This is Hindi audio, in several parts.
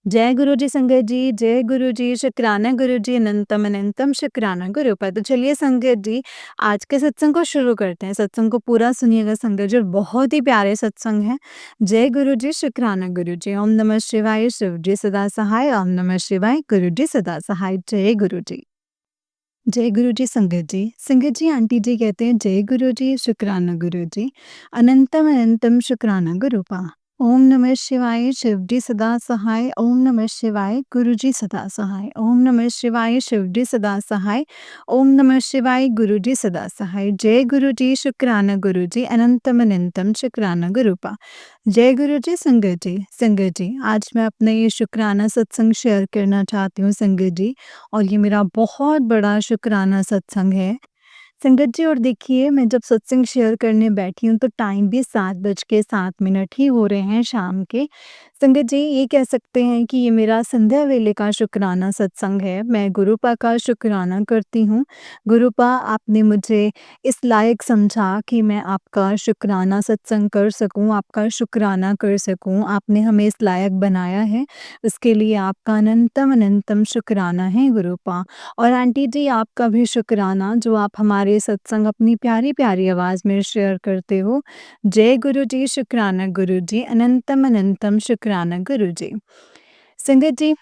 जय गुरु जी संगत जी, जय गुरु जी, शुक्राना गुरु जी, अनंतम अनंतम शुक्राना गुरु पर। तो चलिए संगत जी, आज के सत्संग को शुरू करते हैं। सत्संग को पूरा सुनिएगा संगत जी, और बहुत ही प्यारे सत्संग हैं। जय गुरु जी, शुक्राना गुरु जी, ओम नमः शिवाय, शिव जी सदा सहाय, ओम नमः शिवाय, गुरु जी सदा सहाय, जय गुरु जी। जय गुरु जी संगत जी आंटी जी कहते हैं जय गुरु जी, शुक्राना गुरु जी, अनंतम अनंतम शुक्राना गुरु पा। ओम नमः शिवाय, शिव जी सदा सहाय, ओम नमः शिवाय, गुरु जी सदा सहाय, ओम नमः शिवाय, शिव जी सदा सहाय, ओम नमः शिवाय, गुरु जी सदा सहाय, जय गुरु जी, शुक्राना गुरु जी, अनंतम अनंतम शुक्राना गुरु पा। जय गुरु जी संगत जी आज मैं अपना ये शुक्राना सत्संग शेयर करना चाहती हूँ संगत जी, और ये मेरा बहुत बड़ा शुक्राना सत्संग है संगत जी। और देखिए, मैं जब सत्संग शेयर करने बैठी हूँ तो टाइम भी 7:07 ही हो रहे हैं शाम के। संगत जी, ये कह सकते हैं कि ये मेरा संध्या वेले का शुक्राना सत्संग है। मैं गुरुपा का शुक्राना करती हूँ। गुरुपा, आपने मुझे इस लायक समझा कि मैं आपका शुक्राना सत्संग कर सकूँ, आपका शुक्राना कर सकूँ। आपने हमें इस लायक बनाया है, उसके लिए आपका अनंतम अनंतम शुक्राना है गुरुपा। और आंटी जी, आपका भी शुक्राना जो आप हमारे सत्संग अपनी प्यारी-प्यारी आवाज़ में शेयर करते हो। जय गुरु जी, शुक्राना गुरु जी, अनंतम अनंतम शुक्राना गुरु जी। संगत जी,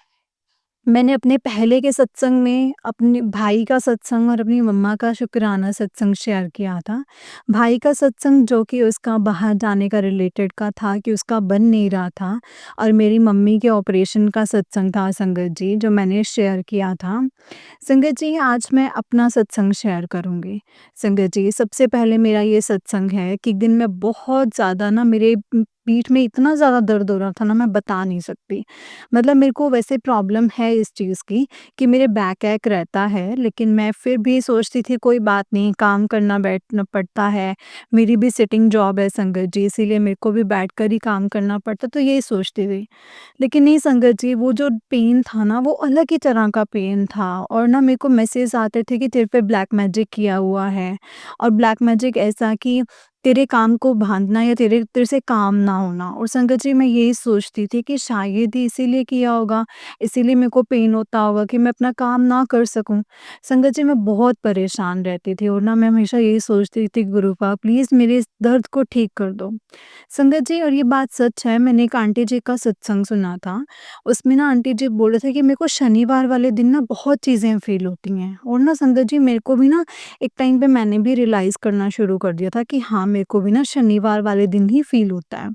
मैंने अपने पहले के सत्संग में अपने भाई का सत्संग और अपनी मम्मा का शुक्राना सत्संग शेयर किया था। भाई का सत्संग जो कि उसका बाहर जाने का रिलेटेड का था कि उसका बन नहीं रहा था, और मेरी मम्मी के ऑपरेशन का सत्संग था संगत जी, जो मैंने शेयर किया था। संगत जी, आज मैं अपना सत्संग शेयर करूँगी। संगत जी, सबसे पहले मेरा ये सत्संग है कि एक दिन मैं बहुत ज़्यादा ना मेरे पीठ में इतना ज़्यादा दर्द हो रहा था ना, मैं बता नहीं सकती। मतलब मेरे को वैसे प्रॉब्लम है इस चीज़ की कि मेरे बैक एक रहता है, लेकिन मैं फिर भी सोचती थी कोई बात नहीं, काम करना बैठना पड़ता है। मेरी भी सिटिंग जॉब है संगत जी, इसीलिए मेरे को भी बैठकर ही काम करना पड़ता, तो यही सोचती थी। लेकिन नहीं संगत जी, वो जो पेन था ना, वो अलग ही तरह का पेन था, और ना मेरे को मैसेज आते थे कि तेरे पे ब्लैक मैजिक किया हुआ है। और ब्लैक मैजिक ऐसा कि तेरे काम को बाँधना या तेरे तेरे से काम ना होना। और संगत जी, मैं यही सोचती थी कि शायद ही इसीलिए किया होगा, इसीलिए मेरे को पेन होता होगा कि मैं अपना काम ना कर सकूँ। संगत जी, मैं बहुत परेशान रहती थी, और ना मैं हमेशा यही सोचती थी, गुरुपा प्लीज़ मेरे इस दर्द को ठीक कर दो। संगत जी, और ये बात सच है, मैंने एक आंटी जी का सत्संग सुना था। उसमें ना आंटी जी बोल रहे थे कि मेरे को शनिवार वाले दिन ना बहुत चीज़ें फ़ील होती हैं, और ना संगत जी, मेरे को भी ना एक टाइम पे मैंने भी रियलाइज़ करना शुरू कर दिया था कि हाँ, मेरे को भी ना शनिवार वाले दिन ही फ़ील होता है।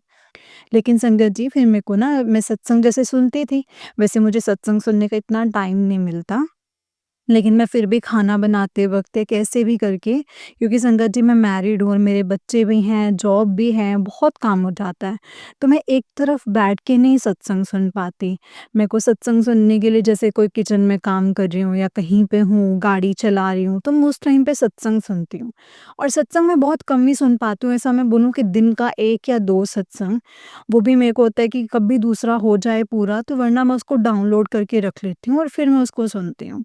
लेकिन संगत जी, फिर मेरे को ना, मैं सत्संग जैसे सुनती थी, वैसे मुझे सत्संग सुनने का इतना टाइम नहीं मिलता। लेकिन मैं फिर भी खाना बनाते वक़्त या कैसे भी करके, क्योंकि संगत जी मैं मैरिड हूँ और मेरे बच्चे भी हैं, जॉब भी है, बहुत काम हो जाता है। तो मैं एक तरफ बैठ के नहीं सत्संग सुन पाती। मेरे को सत्संग सुनने के लिए, जैसे कोई किचन में काम कर रही हूँ या कहीं पे हूँ, गाड़ी चला रही हूँ, तो मैं उस टाइम पे सत्संग सुनती हूँ। और सत्संग मैं बहुत कम ही सुन पाती हूँ, ऐसा मैं बोलूँ कि दिन का 1 या 2 सत्संग। वो भी मेरे को होता है कि कभी दूसरा हो जाए पूरा, तो वरना मैं उसको डाउनलोड करके रख लेती हूँ और फिर मैं उसको सुनती हूँ।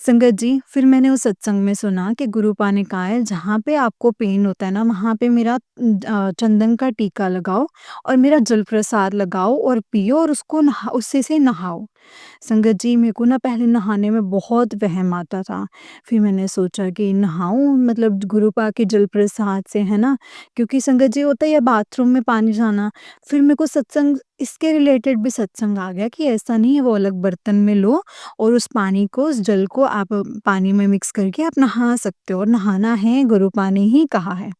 संगत जी, फिर मैंने उस सत्संग में सुना कि गुरुपा ने कहा है, जहाँ पे आपको पेन होता है ना, वहाँ पे मेरा चंदन का टीका लगाओ और मेरा जल प्रसाद लगाओ और पियो, और उसको उससे से नहाओ। संगत जी, मेरे को ना पहले नहाने में बहुत वहम आता था। फिर मैंने सोचा कि नहाऊँ, मतलब गुरुपा के जल प्रसाद से, है ना? क्योंकि संगत जी, होता ही है बाथरूम में पानी जाना। फिर मेरे को सत्संग, इसके रिलेटेड भी सत्संग आ गया कि ऐसा नहीं है, वो अलग बर्तन में लो और उस पानी को, उस जल को आप पानी में मिक्स करके आप नहा सकते हो, और नहाना है गुरुपा ने ही कहा है।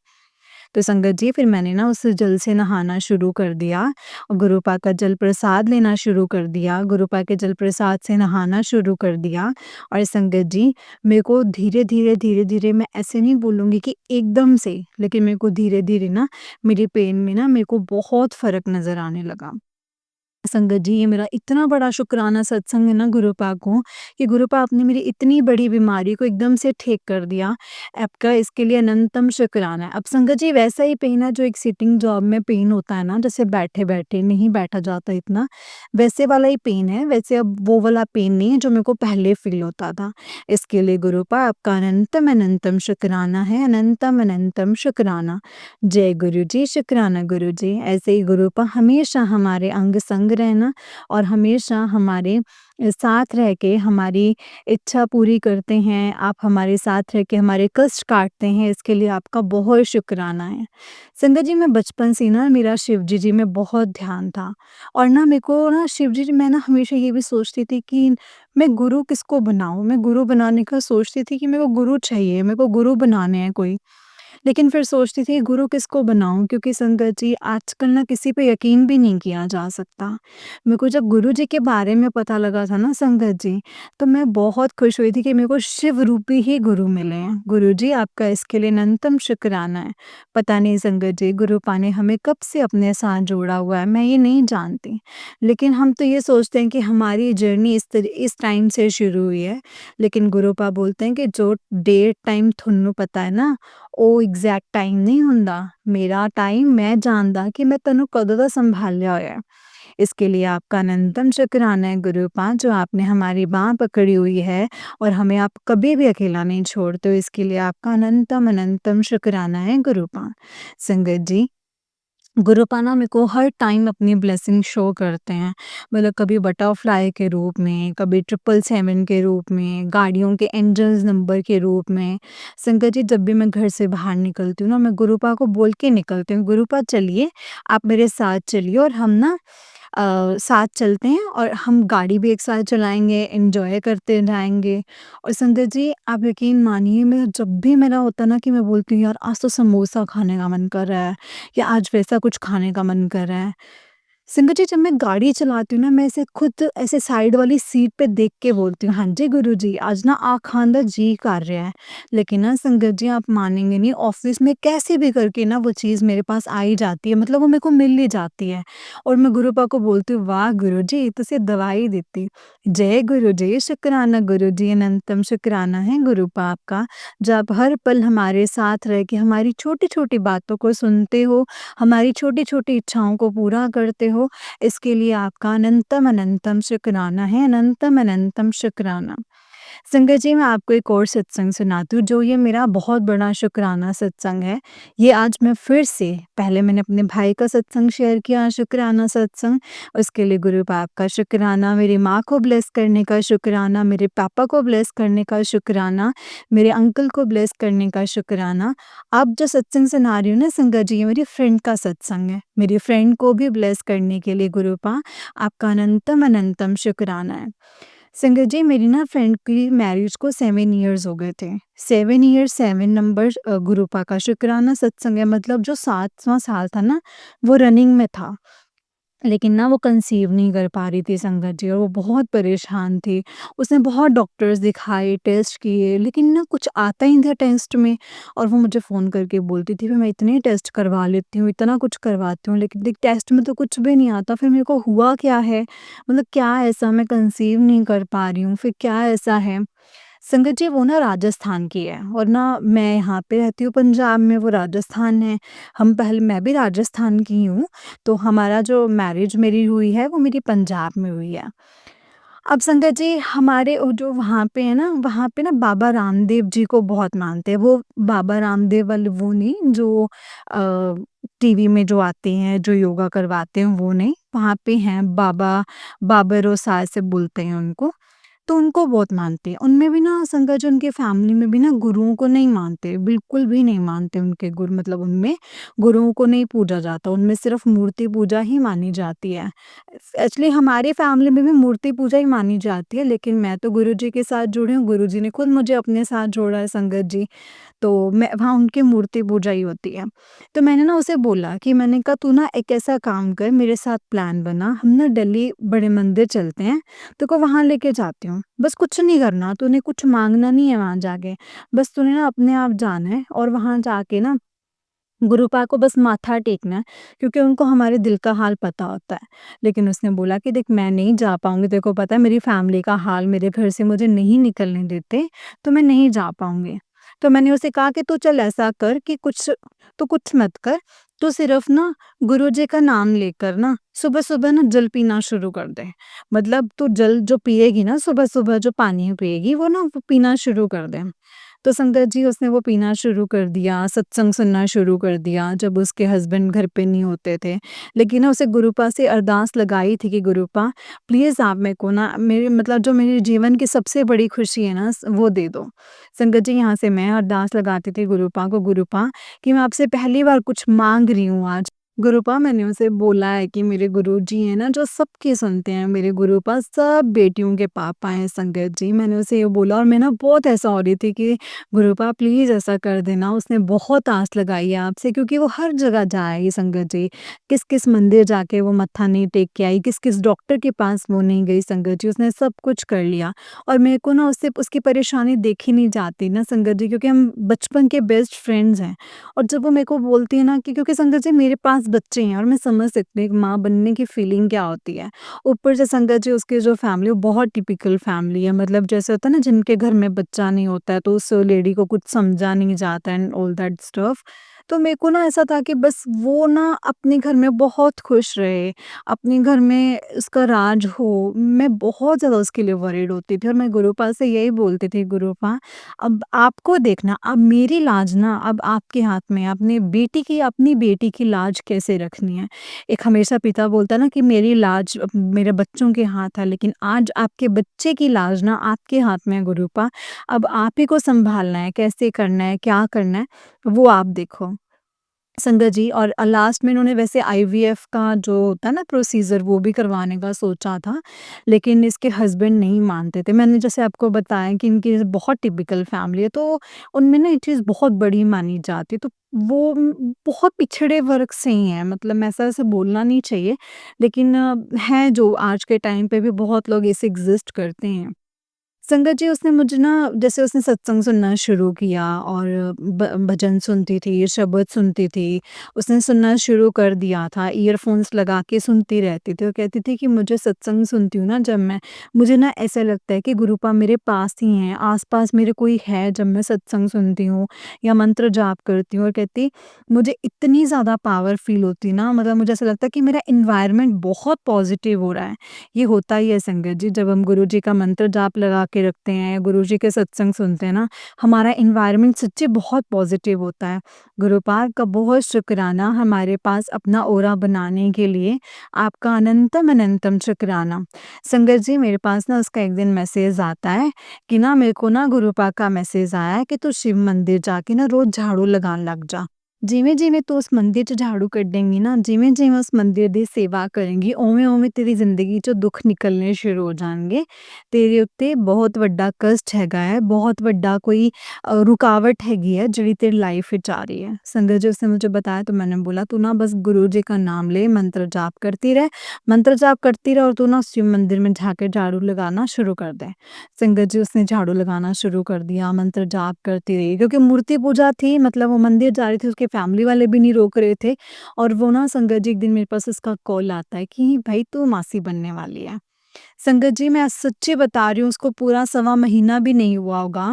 तो संगत जी, फिर मैंने ना उस जल से नहाना शुरू कर दिया और गुरुपा का जल प्रसाद लेना शुरू कर दिया, गुरुपा के जल प्रसाद से नहाना शुरू कर दिया। और संगत जी, मेरे को धीरे-धीरे, धीरे-धीरे, मैं ऐसे नहीं बोलूँगी कि एकदम से, लेकिन मेरे को धीरे-धीरे ना मेरी पेन में ना मेरे को बहुत फ़र्क नज़र आने लगा। संगत जी, ये मेरा इतना बड़ा शुक्राना सत्संग है ना गुरुपा को, कि गुरुपा आपने मेरी इतनी बड़ी बीमारी को एकदम से ठीक कर दिया। आपका इसके लिए अनंतम शुक्राना है। अब संगत जी, वैसा ही पेन है जो एक सिटिंग जॉब में पेन होता है ना, जैसे बैठे-बैठे नहीं बैठा जाता इतना, वैसे वाला ही पेन है। वैसे अब वो वाला पेन नहीं है जो मेरे को पहले फ़ील होता था। इसके लिए गुरुपा आपका अनंतम अनंतम शुक्राना है, अनंतम अनंतम शुक्राना। जय गुरु जी, शुक्राना गुरु जी। ऐसे ही गुरुपा हमेशा हमारे अंग संग संग रहना और हमेशा हमारे साथ रह के हमारी इच्छा पूरी करते हैं। आप हमारे साथ रह के हमारे कष्ट काटते हैं, इसके लिए आपका बहुत शुक्राना है। संगत जी, मैं बचपन से ना मेरा शिव जी में बहुत ध्यान था और ना मेरे को ना शिव जी मैं ना हमेशा ये भी सोचती थी कि मैं गुरु किसको बनाऊँ? मैं गुरु बनाने का सोचती थी कि मेरे को गुरु चाहिए, मेरे को गुरु बनाने हैं कोई। लेकिन फिर सोचती थी गुरु किसको बनाऊँ? क्योंकि संगत जी आजकल ना किसी पे यकीन भी नहीं किया जा सकता। मेरे को जब गुरु जी के बारे में पता लगा था ना संगत जी, तो मैं बहुत खुश हुई थी कि मेरे को शिव रूपी ही गुरु मिले हैं। गुरु जी आपका इसके लिए अनंतम शुक्राना है। पता नहीं संगत जी गुरु पाने हमें कब से अपने साथ जोड़ा हुआ है, मैं ये नहीं जानती। लेकिन हम तो ये सोचते हैं कि हमारी जर्नी इस टाइम से शुरू हुई है। लेकिन गुरु पा बोलते हैं कि जो डेट टाइम थोनू पता है ना, ਉਹ ਐਗਜ਼ੈਕਟ ਟਾਈਮ नहीं ਹੁੰਦਾ। मेरा टाइम मैं जानदा कि मैं तैनू कदों दा संभालिया होया है। इसके लिए आपका अनंतम शुक्राना है गुरुपा, जो आपने हमारी बाँह पकड़ी हुई है और हमें आप कभी भी अकेला नहीं छोड़ते हो। इसके लिए आपका अनंतम अनंतम शुक्राना है गुरुपा। संगत जी, गुरुपा ना मेरे को हर टाइम अपनी ब्लेसिंग शो करते हैं। मतलब कभी बटरफ्लाई के रूप में, कभी 777 के रूप में, गाड़ियों के एंजल्स नंबर के रूप में। संगत जी, जब भी मैं घर से बाहर निकलती हूँ ना, मैं गुरुपा को बोल के निकलती हूँ, गुरुपा चलिए, आप मेरे साथ चलिए और हम ना साथ चलते हैं और हम गाड़ी भी एक साथ चलाएँगे, एन्जॉय करते जाएँगे। और संगत जी, आप यकीन मानिए मैं जब भी मेरा होता है ना कि मैं बोलती हूँ यार आज तो समोसा खाने का मन कर रहा है या आज वैसा कुछ खाने का मन कर रहा है। संगत जी, जब मैं गाड़ी चलाती हूँ ना, मैं ऐसे खुद ऐसे साइड वाली सीट पे देख के बोलती हूँ, हाँ जी गुरुजी, आज ना आ खान दा जी कर रहा है। लेकिन ना संगत जी, आप मानेंगे नहीं, ऑफ़िस में कैसे भी करके ना वो चीज़ मेरे पास आ ही जाती है, मतलब वो मेरे को मिल ही जाती है। और मैं गुरुपा को बोलती हूँ, वाह गुरुजी तुसी दवाई दित्ती। जय गुरुजी, शुक्राना गुरुजी, अनंतम शुक्राना है गुरुपा आपका, जो आप हर पल हमारे साथ रह के हमारी छोटी-छोटी बातों को सुनते हो, हमारी छोटी-छोटी इच्छाओं को पूरा करते हो। इसके लिए आपका अनंतम अनंतम शुक्राना है, अनंतम अनंतम शुक्राना। संगत जी, मैं आपको एक और सत्संग सुनाती हूँ, जो ये मेरा बहुत बड़ा शुक्राना सत्संग है। ये आज मैं फिर से, पहले मैंने अपने भाई का सत्संग शेयर किया, शुक्राना सत्संग, उसके लिए गुरु बाप का शुक्राना, मेरी माँ को ब्लेस करने का शुक्राना, मेरे पापा को ब्लेस करने का शुक्राना, मेरे अंकल को ब्लेस करने का शुक्राना। अब जो सत्संग सुना रही हूँ ना संगत जी, ये मेरी फ्रेंड का सत्संग है। मेरी फ्रेंड को भी ब्लेस करने के लिए गुरुपा आपका अनंतम अनंतम शुक्राना है। संगत जी, मेरी ना फ्रेंड की मैरिज को 7 इयर्स हो गए थे। 7 ईयर्स 7 नंबर गुरुपा का शुक्राना सत्संग है, मतलब जो 7वाँ साल था ना, वो रनिंग में था। लेकिन ना वो कंसीव नहीं कर पा रही थी संगत जी, और वो बहुत परेशान थी। उसने बहुत डॉक्टर्स दिखाए, टेस्ट किए, लेकिन ना कुछ आता ही नहीं था टेस्ट में। और वो मुझे फ़ोन करके बोलती थी, "मैं इतने टेस्ट करवा लेती हूँ, इतना कुछ करवाती हूँ, लेकिन देख टेस्ट में तो कुछ भी नहीं आता, फिर मेरे को हुआ क्या है? मतलब क्या ऐसा मैं कंसीव नहीं कर पा रही हूँ, फिर क्या ऐसा है?" संगत जी, वो ना राजस्थान की है और ना मैं यहाँ पे रहती हूँ पंजाब में, वो राजस्थान है। मैं भी राजस्थान की हूँ, तो हमारा जो मैरिज मेरी हुई है वो मेरी पंजाब में हुई है। अब संगत जी, हमारे वो जो वहाँ पे है ना, वहाँ पे ना बाबा रामदेव जी को बहुत मानते हैं। वो बाबा रामदेव वाले वो नहीं जो टीवी में जो आते हैं, जो योगा करवाते हैं वो नहीं, वहाँ पे हैं बाबा, बाबर रोसार से बोलते हैं उनको। तो उनको बहुत मानते हैं। उनमें भी ना संगत जी, उनके फैमिली में भी ना गुरुओं को नहीं मानते, बिल्कुल भी नहीं मानते उनके गुरु, मतलब उनमें गुरुओं को नहीं पूजा जाता, उनमें सिर्फ़ मूर्ति पूजा ही मानी जाती है। एक्चुअली हमारी फैमिली में भी मूर्ति पूजा ही मानी जाती है, लेकिन मैं तो गुरुजी के साथ जुड़ी हूँ, गुरुजी ने खुद मुझे अपने साथ जोड़ा है संगत जी। तो मैं वहाँ उनकी मूर्ति पूजा ही होती है। तो मैंने ना उसे बोला कि मैंने कहा तू ना एक ऐसा काम कर, मेरे साथ प्लान बना, हम ना दिल्ली बड़े मंदिर चलते हैं, तेरे को वहाँ लेके जाती हूँ। बस कुछ नहीं करना, तूने कुछ माँगना नहीं है वहाँ जाके। बस तूने ना अपने आप जाना है और वहाँ जाके ना गुरुपा को बस माथा टेकना है, क्योंकि उनको हमारे दिल का हाल पता होता है। लेकिन उसने बोला कि देख मैं नहीं जा पाऊँगी, तेरे को पता है मेरी फैमिली का हाल, मेरे घर से मुझे नहीं निकलने देते, तो मैं नहीं जा पाऊँगी। तो मैंने उसे कहा कि तू चल ऐसा कर कि कुछ मत कर, तू सिर्फ़ ना गुरुजी का नाम लेकर ना सुबह-सुबह ना जल पीना शुरू कर दे। मतलब तू जल जो पिएगी ना सुबह-सुबह, जो पानी पिएगी वो ना पीना शुरू कर दे। तो संगत जी उसने वो पीना शुरू कर दिया, सत्संग सुनना शुरू कर दिया जब उसके हस्बैंड घर पे नहीं होते थे। लेकिन ना उसे गुरुपा से अरदास लगाई थी कि गुरुपा प्लीज़ आप मेरे को ना मेरे मतलब जो मेरे जीवन की सबसे बड़ी खुशी है ना वो दे दो। संगत जी यहाँ से मैं अरदास लगाती थी गुरुपा को, गुरुपा कि मैं आपसे पहली बार कुछ माँग रही हूँ आज। गुरुपा मैंने उसे बोला है कि मेरे गुरुजी हैं ना जो सबकी सुनते हैं, मेरे गुरुपा सब बेटियों के पापा हैं संगत जी। मैंने उसे ये बोला और मैं ना बहुत ऐसा हो रही थी कि गुरुपा प्लीज़ ऐसा कर देना। उसने बहुत आस लगाई है आपसे क्योंकि वो हर जगह जा आई संगत जी। किस-किस मंदिर जाके वो मत्था नहीं टेक के आई, किस-किस डॉक्टर के पास वो नहीं गई संगत जी। उसने सब कुछ कर लिया और मेरे को ना उससे उसकी परेशानी देखी नहीं जाती ना संगत जी, क्योंकि हम बचपन के बेस्ट फ्रेंड्स हैं। और जब वो मेरे को बोलती है ना कि क्योंकि संगत जी मेरे पास बच्चे हैं और मैं समझ सकती हूँ एक माँ बनने की फीलिंग क्या होती है। ऊपर से संगत जी उसकी जो फैमिली वो बहुत टिपिकल फैमिली है, मतलब जैसे होता है ना जिनके घर में बच्चा नहीं होता है तो उस लेडी को कुछ समझा नहीं जाता एंड ऑल दैट स्टफ। तो मेरे को ना ऐसा था कि बस वो ना अपने घर में बहुत खुश रहे, अपने घर में उसका राज हो। मैं बहुत ज़्यादा उसके लिए वरीड होती थी और मैं गुरुपा से यही बोलती थी, गुरुपा अब आपको देखना, अब मेरी लाज ना अब आपके हाथ में है, अपनी बेटी की लाज कैसे रखनी है। एक हमेशा पिता बोलता है ना कि मेरी लाज मेरे बच्चों के हाथ है, लेकिन आज आपके बच्चे की लाज ना आपके हाथ में है गुरुपा। अब आप ही को सँभालना है, कैसे करना है, क्या करना है, वो आप देखो। संगत जी और लास्ट में इन्होंने वैसे आईवीएफ का जो होता है ना प्रोसीजर वो भी करवाने का सोचा था, लेकिन इसके हस्बैंड नहीं मानते थे। मैंने जैसे आपको बताया कि इनकी बहुत टिपिकल फैमिली है, तो उनमें ना ये चीज़ बहुत बड़ी मानी जाती है। तो वो बहुत पिछड़े वर्ग से ही हैं, मतलब ऐसा बोलना नहीं चाहिए, लेकिन हैं जो आज के टाइम पे भी बहुत लोग ऐसे एग्ज़िस्ट करते हैं। संगत जी उसने मुझे ना जैसे उसने सत्संग सुनना शुरू किया और भजन सुनती थी, शबद सुनती थी, उसने सुनना शुरू कर दिया था, ईयरफोन्स लगा के सुनती रहती थी और कहती थी कि मुझे सत्संग सुनती हूँ ना जब मैं, मुझे ना ऐसा लगता है कि गुरुपा मेरे पास ही हैं, आसपास मेरे कोई है जब मैं सत्संग सुनती हूँ या मंत्र जाप करती हूँ। और कहती मुझे इतनी ज़्यादा पावर फील होती ना, मतलब मुझे ऐसा लगता है कि मेरा इन्वायरमेंट बहुत पॉजिटिव हो रहा है। ये होता ही है संगत जी, जब हम गुरुजी का मंत्र जाप लगा के रखते हैं, गुरुजी के सत्संग सुनते हैं ना, हमारा एनवायरनमेंट सच्ची बहुत पॉजिटिव होता है। गुरुपाद का बहुत शुक्राना हमारे पास अपना ओरा बनाने के लिए, आपका अनंतम अनंतम शुक्राना। संगत जी मेरे पास ना उसका एक दिन मैसेज आता है कि ना मेरे को ना गुरुपा का मैसेज आया है कि तू शिव मंदिर जाके ना रोज़ झाड़ू लगान लग जा। जिवें-जिवें तू उस मंदिर 'ਚ ਝਾੜੂ ਕੱਢੇਂਗੀ ਨਾ, ਜਿਵੇਂ-ਜਿਵੇਂ ਉਸ ਮੰਦਿਰ ਦੀ ਸੇਵਾ ਕਰੇਂਗੀ, ਉਵੇਂ-ਉਵੇਂ ਤੇਰੀ ਜ਼ਿੰਦਗੀ 'ਚੋਂ ਦੁੱਖ ਨਿਕਲਣੇ ਸ਼ੁਰੂ ਹੋ ਜਾਣਗੇ। ਤੇਰੇ ਉੱਤੇ ਬਹੁਤ ਵੱਡਾ ਕਸ਼ਟ ਹੈਗਾ ਹੈ, बहुत ਵੱਡਾ कोई रुकावट हैगी है ਜਿਹੜੀ तेरी लाइफ ਵਿੱਚ आ रही है। संगत जी उसने मुझे बताया तो मैंने बोला तू ना बस गुरु जी का नाम ले, मंत्र जाप करती रह, मंत्र जाप करती रह और तू ना शिव मंदिर में जाके झाड़ू लगाना शुरू कर दे। संगत जी उसने झाड़ू लगाना शुरू कर दिया, मंत्र जाप करती रही क्योंकि मूर्ति पूजा थी, मतलब वो मंदिर जा रही थी, उसके फैमिली वाले भी नहीं रोक रहे थे। और वो ना संगत जी एक दिन मेरे पास उसका कॉल आता है कि भाई तू मासी बनने वाली है। संगत जी मैं सच्ची बता रही हूँ, उसको पूरा सवा महीना भी नहीं हुआ होगा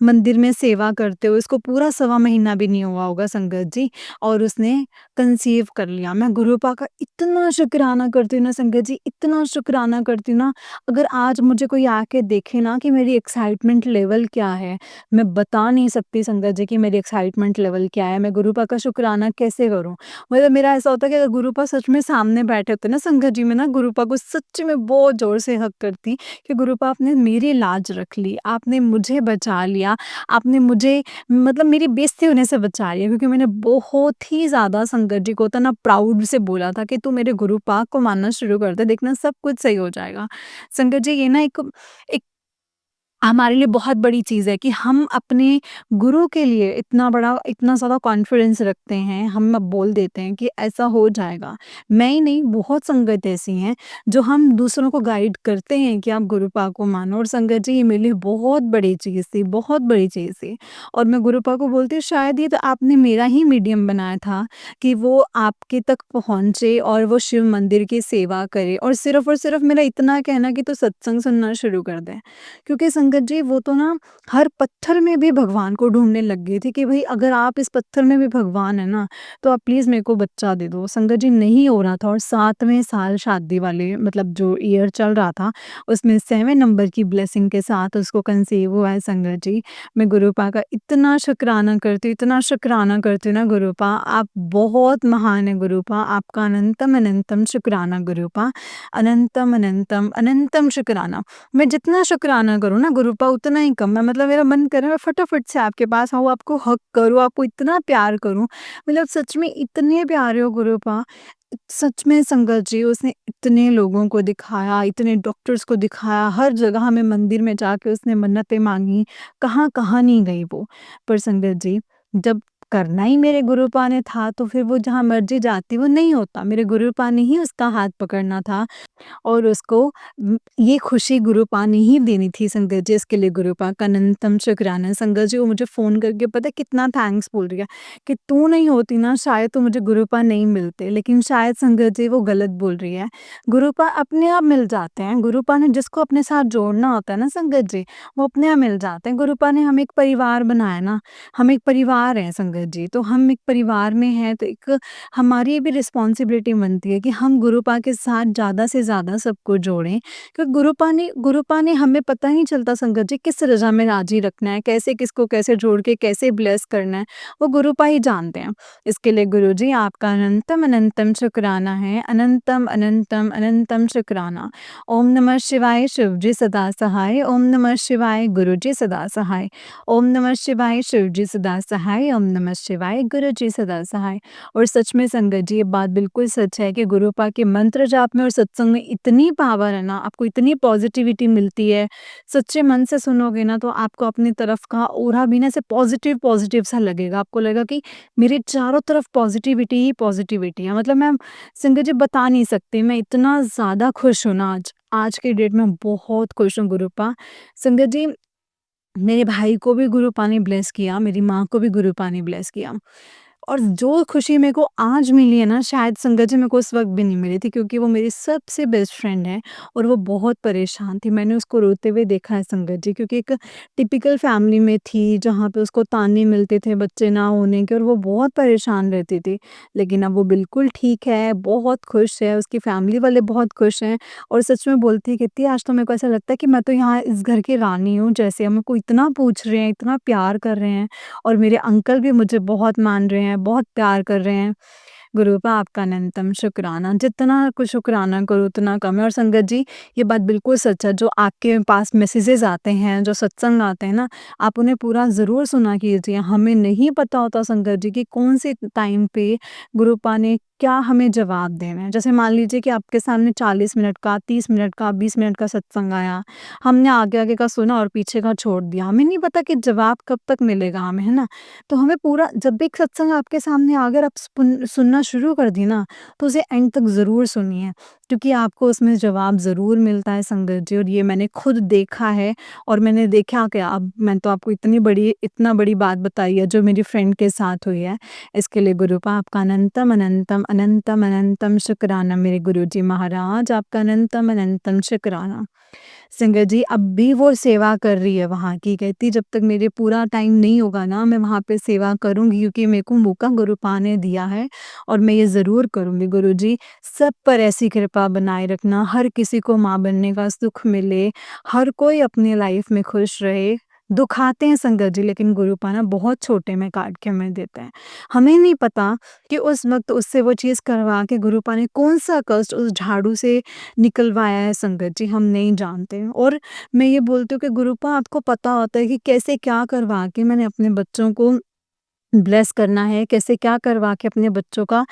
मंदिर में सेवा करते हुए, उसको पूरा सवा महीना भी नहीं हुआ होगा संगत जी, और उसने कंसीव कर लिया। मैं गुरुपा का इतना शुक्राना करती हूँ ना संगत जी, इतना शुक्राना करती हूँ ना, अगर आज मुझे कोई आके देखे ना कि मेरी एक्साइटमेंट लेवल क्या है, मैं बता नहीं सकती संगत जी कि मेरी एक्साइटमेंट लेवल क्या है, मैं गुरुपा का शुक्राना कैसे करूँ? मतलब मेरा ऐसा होता है कि अगर गुरुपा सच में सामने बैठे होते ना संगत जी, मैं ना गुरुपा को सच में बहुत ज़ोर से हग करती कि गुरुपा आपने मेरी लाज रख ली, आपने मुझे बचा लिया, आपने मुझे मतलब मेरी बेइज़्ज़ती होने से बचा लिया, क्योंकि मैंने बहुत ही ज़्यादा संगत जी को तो ना प्राउड से बोला था कि तू मेरे गुरुपा को मानना शुरू कर दे, देखना सब कुछ सही हो जाएगा। संगत जी ये ना एक एक हमारे लिए बहुत बड़ी चीज़ है कि हम अपने गुरु के लिए इतना ज़्यादा कॉन्फिडेंस रखते हैं, हम अब बोल देते हैं कि ऐसा हो जाएगा। मैं ही नहीं, बहुत संगत ऐसी हैं जो हम दूसरों को गाइड करते हैं कि आप गुरुपा को मानो, और संगत जी ये मेरे लिए बहुत बड़ी चीज़ थी, बहुत बड़ी चीज़ थी। और मैं गुरुपा को बोलती हूँ शायद ये तो आपने मेरा ही मीडियम बनाया था कि वो आपके तक पहुँचे और वो शिव मंदिर की सेवा करे, और सिर्फ़ मेरा इतना कहना कि तू सत्संग सुनना शुरू कर दे। क्योंकि संगत संगत जी वो तो ना हर पत्थर में भी भगवान को ढूँढने लग गई थी कि भई अगर आप इस पत्थर में भी भगवान हैं ना, तो आप प्लीज़ मेरे को बच्चा दे दो। संगत जी नहीं हो रहा था और 7वें साल शादी वाले मतलब जो ईयर चल रहा था, उसमें 7 नंबर की ब्लेसिंग के साथ उसको कंसीव हुआ है संगत जी। मैं गुरुपा का इतना शुक्राना करती हूँ ना गुरुपा, आप बहुत महान हैं गुरुपा, आपका अनंतम अनंतम शुक्राना गुरुपा, अनंतम अनंतम अनंतम शुक्राना। मैं जितना शुक्राना करूँ ना गुरुपा उतना ही कम है, मतलब मेरा मन करे मैं फटाफट से आपके पास आऊँ, आपको हग करूँ, आपको इतना प्यार करूँ, मतलब सच में इतने प्यारे हो गुरुपा। सच में संगत जी उसने इतने लोगों को दिखाया, इतने डॉक्टर्स को दिखाया, हर जगह में मंदिर में जाके उसने मन्नतें माँगी, कहाँ-कहाँ नहीं गई वो। पर संगत जी जब करना ही मेरे गुरुपा ने था तो फिर वो जहाँ मर्ज़ी जाती वो नहीं होता, मेरे गुरुपा ने ही उसका हाथ पकड़ना था। और उसको ये खुशी गुरुपा ने ही देनी थी संगत जी, इसके लिए गुरुपा का अनंतम शुक्राना। संगत जी वो मुझे फ़ोन करके पता है कितना थैंक्स बोल रही है कि तू नहीं होती ना शायद तो मुझे गुरुपा नहीं मिलते, लेकिन शायद संगत जी वो गलत बोल रही है। गुरुपा अपने आप मिल जाते हैं, गुरुपा ने जिसको अपने साथ जोड़ना होता है ना संगत जी, वो अपने आप मिल जाते हैं। गुरुपा ने हमें एक परिवार बनाया ना, हम एक परिवार हैं संगत जी, तो हम एक परिवार में हैं तो एक हमारी भी रिस्पॉन्सिबिलिटी बनती है कि हम गुरुपा के साथ ज़्यादा से ज़्यादा सबको जोड़ें, क्योंकि गुरुपा ने हमें पता नहीं चलता संगत जी किस रज़ा में राज़ी रखना है, कैसे किसको कैसे जोड़ के कैसे ब्लेस करना है, वो गुरुपा ही जानते हैं। इसके लिए गुरुजी आपका अनंतम अनंतम शुक्राना है, अनंतम अनंतम अनंतम शुक्राना। ओम नमः शिवाय शिवजी सदा सहाय, ओम नमः शिवाय गुरुजी सदा सहाय, ओम नमः शिवाय शिवजी सदा सहाय, ओम नमः शिवाय गुरुजी सदा सहाय। और सच में संगत जी ये बात बिल्कुल सच है कि गुरुपा के मंत्र जाप में और सत्संग में इतनी पावर है ना, आपको इतनी पॉजिटिविटी मिलती है। सच्चे मन से सुनोगे ना तो आपको अपनी तरफ का ऑरा भी ना ऐसे पॉजिटिव पॉजिटिव सा लगेगा, आपको लगेगा कि मेरे चारों तरफ पॉजिटिविटी ही पॉजिटिविटी है। मतलब मैं संगत जी बता नहीं सकती, मैं इतना ज़्यादा खुश हूँ ना आज आज के डेट में बहुत खुश हूँ गुरुपा। संगत जी मेरे भाई को भी गुरुपा ने ब्लेस किया, मेरी माँ को भी गुरुपा ने ब्लेस किया। और जो खुशी मेरे को आज मिली है ना शायद संगत जी मेरे को उस वक़्त भी नहीं मिली थी, क्योंकि वो मेरी सबसे बेस्ट फ्रेंड है और वो बहुत परेशान थी। मैंने उसको रोते हुए देखा है संगत जी, क्योंकि एक टिपिकल फैमिली में थी जहाँ पे उसको ताने मिलते थे बच्चे ना होने के और वो बहुत परेशान रहती थी। लेकिन अब वो बिल्कुल ठीक है, बहुत खुश है, उसकी फैमिली वाले बहुत खुश हैं और सच में बोलती है कित्ती आज तो मेरे को ऐसा लगता है कि मैं तो यहाँ इस घर की रानी हूँ जैसे, अब मेरे को इतना पूछ रहे हैं, इतना प्यार कर रहे हैं। और मेरे अंकल भी मुझे बहुत मान रहे हैं, बहुत प्यार कर रहे हैं। गुरूपा आपका अनंतम शुक्राना, जितना कुछ शुक्राना करो उतना कम है। और संगत जी ये बात बिल्कुल सच है, जो आपके पास मैसेजेस आते हैं, जो सत्संग आते हैं ना, आप उन्हें पूरा ज़रूर सुना कीजिए। हमें नहीं पता होता संगत जी कि कौन से टाइम पे गुरुपा ने क्या हमें जवाब देना है। जैसे मान लीजिए कि आपके सामने 40 मिनट का, 30 मिनट का, 20 मिनट का सत्संग आया, हमने आगे-आगे का सुना और पीछे का छोड़ दिया। हमें नहीं पता कि जवाब कब तक मिलेगा हमें, है ना? तो हमें पूरा जब भी एक सत्संग आपके सामने आ अगर आप सुनना शुरू कर दी ना, तो उसे एंड तक ज़रूर सुनिए, क्योंकि आपको उसमें जवाब ज़रूर मिलता है संगत जी। और ये मैंने खुद देखा है और मैंने देखा क्या, अब मैं तो आपको इतना बड़ी बात बताई है जो मेरी फ्रेंड के साथ हुई है। इसके लिए गुरुपा आपका अनंतम अनंतम अनंतम अनंतम शुक्राना मेरे गुरुजी महाराज, आपका अनंतम अनंतम शुक्राना। संगत जी अब भी वो सेवा कर रही है वहाँ की, कहती जब तक मेरे पूरा टाइम नहीं होगा ना मैं वहाँ पे सेवा करूँगी, क्योंकि मेरे को मौका गुरुपा ने दिया है और मैं ये ज़रूर करूँगी। गुरुजी सब पर ऐसी कृपा बनाए रखना, हर किसी को माँ बनने का सुख मिले, हर कोई अपनी लाइफ में खुश रहे। दुख आते हैं संगत जी, लेकिन गुरुपा ना बहुत छोटे में काट के हमें देते हैं। हमें नहीं पता कि उस वक़्त उससे वो चीज़ करवा के गुरुपा ने कौन-सा कष्ट उस झाड़ू से निकलवाया है संगत जी, हम नहीं जानते। और मैं ये बोलती हूँ कि गुरुपा आपको पता होता है कि कैसे क्या करवा के मैंने अपने बच्चों को ब्लेस करना है, कैसे क्या करवा के अपने बच्चों का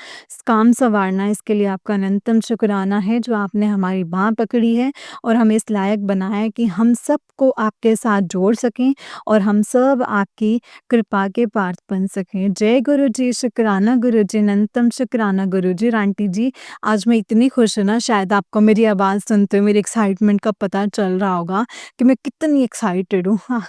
काम सँवारना है। इसके लिए आपका अनंतम शुक्राना है जो आपने हमारी बाँह पकड़ी है और हमें इस लायक बनाया है कि हम सबको आपके साथ जोड़ सकें और हम सब आपकी कृपा के पात्र बन सकें। जय गुरु जी, शुक्राना गुरु जी, अनंतम शुक्राना गुरु जी। और आंटी जी आज मैं इतनी खुश हूँ ना, शायद आपको मेरी आवाज़ सुनते हुए मेरी एक्साइटमेंट का पता चल रहा होगा कि मैं कितनी एक्साइटेड हूँ। हाँ,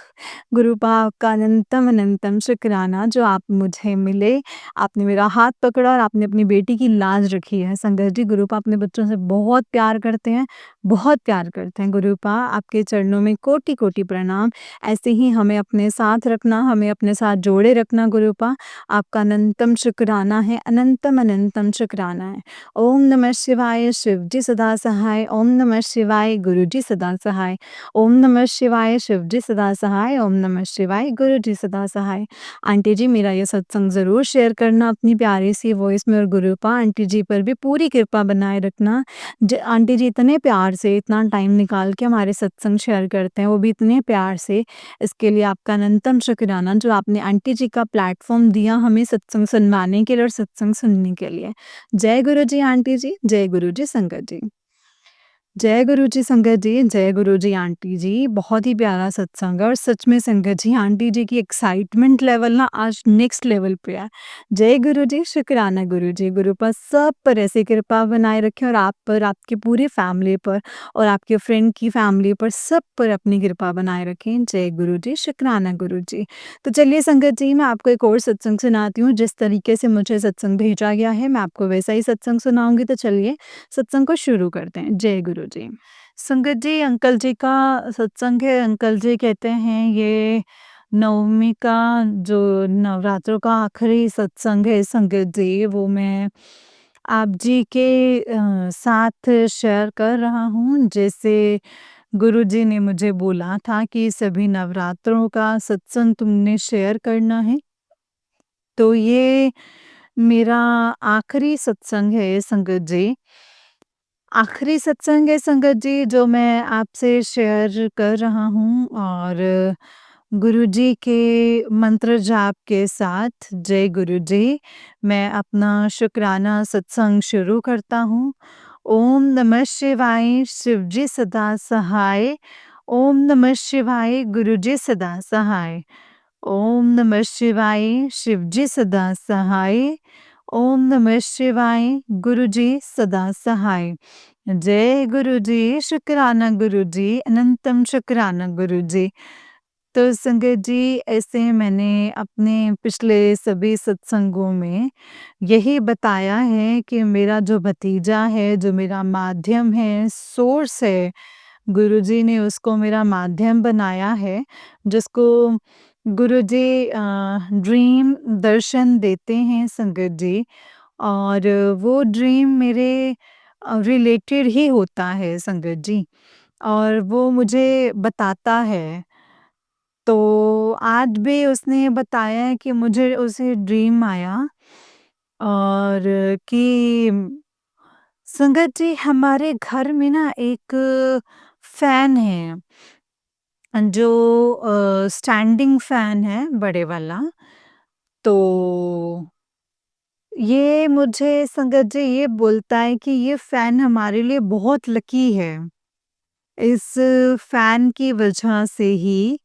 गुरुपा आपका अनंतम अनंतम शुक्राना जो आप आप मुझे मिले, आपने मेरा हाथ पकड़ा और आपने अपनी बेटी की लाज रखी है। संगत जी, गुरुपा अपने बच्चों से बहुत प्यार करते हैं, बहुत प्यार करते हैं। गुरुपा आपके चरणों में कोटि-कोटि प्रणाम। ऐसे ही हमें अपने साथ रखना, हमें अपने साथ जोड़े रखना गुरुपा। आपका अनंतम शुक्राना है, अनंतम अनंतम शुक्राना है। ओम नमः शिवाय, शिव जी सदा सहाय। ओम नमः शिवाय, गुरु जी सदा सहाय। ओम नमः शिवाय, शिव जी सदा सहाय। ओम नमः शिवाय, गुरु जी सदा सहाय। आंटी जी, मेरा ये सत्संग ज़रूर शेयर करना अपनी प्यारी सी वॉइस में, और गुरुपा आंटी जी पर भी पूरी कृपा बनाए रखना। आंटी जी इतने प्यार से इतना टाइम निकाल के हमारे सत्संग शेयर करते हैं, वो भी इतने प्यार से। इसके लिए आपका अनंतम शुक्राना जो आपने आंटी जी का प्लेटफॉर्म दिया हमें सत्संग सुनवाने के लिए और सत्संग सुनने के लिए। जय गुरु जी आंटी जी, जय गुरु जी संगत जी। जय गुरु जी संगत जी, जय गुरु जी आंटी जी। बहुत ही प्यारा सत्संग है और सच में संगत जी, आंटी जी की एक्साइटमेंट लेवल ना आज नेक्स्ट लेवल पे है। जय गुरु जी, शुक्राना गुरु जी। गुरु पर सब पर ऐसी कृपा बनाए रखें और आप पर, आपकी पूरी फैमिली पर और आपके फ्रेंड की फैमिली पर, सब पर अपनी कृपा बनाए रखें। जय गुरु जी, शुक्राना गुरु जी। तो चलिए संगत जी, मैं आपको एक और सत्संग सुनाती हूँ। जिस तरीके से मुझे सत्संग भेजा गया है, मैं आपको वैसा ही सत्संग सुनाऊँगी। तो चलिए सत्संग को शुरू करते हैं। जय गुरु जी। संगत जी, अंकल जी का सत्संग है। अंकल जी कहते हैं ये नवमी का जो नवरात्रों का आखिरी सत्संग है संगत जी, वो मैं आप जी के साथ शेयर कर रहा हूँ। जैसे गुरु जी ने मुझे बोला था कि सभी नवरात्रों का सत्संग तुमने शेयर करना है। तो ये मेरा आखिरी सत्संग है संगत जी। आखिरी सत्संग है संगत जी जो मैं आपसे शेयर कर रहा हूँ, और गुरुजी के मंत्र जाप के साथ, जय गुरु जी, मैं अपना शुक्राना सत्संग शुरू करता हूँ। ओम नमः शिवाय, शिव जी सदा सहाय। ओम नमः शिवाय, गुरु जी सदा सहाय। ओम नमः शिवाय, शिव जी सदा सहाय। ओम नमः शिवाय, गुरु जी सदा सहाय। जय गुरु जी, शुक्राना गुरु जी, अनंतम शुक्राना गुरु जी। तो संगत जी, ऐसे मैंने अपने पिछले सभी सत्संगों में यही बताया है कि मेरा जो भतीजा है, जो मेरा माध्यम है, सोर्स है, गुरुजी ने उसको मेरा माध्यम बनाया है, जिसको गुरुजी ड्रीम दर्शन देते हैं संगत जी, और वो ड्रीम मेरे रिलेटेड ही होता है संगत जी, और वो मुझे बताता है। तो आज भी उसने बताया है कि मुझे उसे ड्रीम आया, और कि संगत जी, हमारे घर में ना एक फैन है, जो स्टैंडिंग फैन है बड़े वाला। तो ये मुझे संगत जी ये बोलता है कि ये फैन हमारे लिए बहुत लकी है। इस फैन की वजह से ही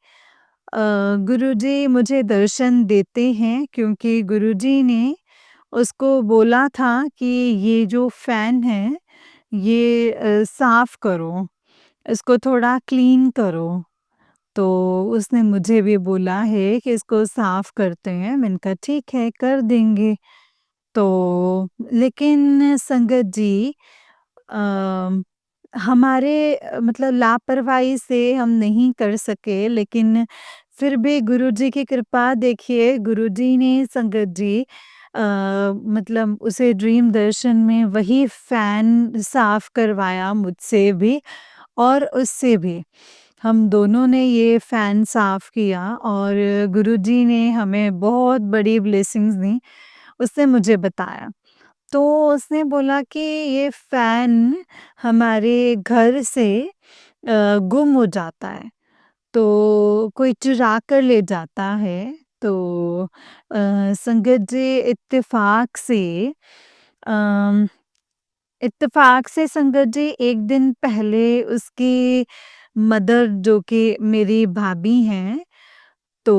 अ, गुरुजी मुझे दर्शन देते हैं, क्योंकि गुरुजी ने उसको बोला था कि ये जो फैन है, ये साफ करो, इसको थोड़ा क्लीन करो। तो उसने मुझे भी बोला है कि इसको साफ करते हैं। मैंने कहा ठीक है, कर देंगे। तो लेकिन संगत जी, अ, हमारे मतलब लापरवाही से हम नहीं कर सके, लेकिन फिर भी गुरुजी की कृपा देखिए, गुरुजी ने संगत जी मतलब उसे ड्रीम दर्शन में वही फैन साफ करवाया मुझसे भी और उससे भी। हम दोनों ने ये फैन साफ किया और गुरुजी ने हमें बहुत बड़ी ब्लेसिंग्स दी, उसने मुझे बताया। तो उसने बोला कि ये फ़ैन हमारे घर से गुम हो जाता है, तो कोई चुरा कर ले जाता है। तो संगत जी, अम, इत्तेफ़ाक से संगत जी, 1 दिन पहले उसकी मदर, जो कि मेरी भाभी हैं, तो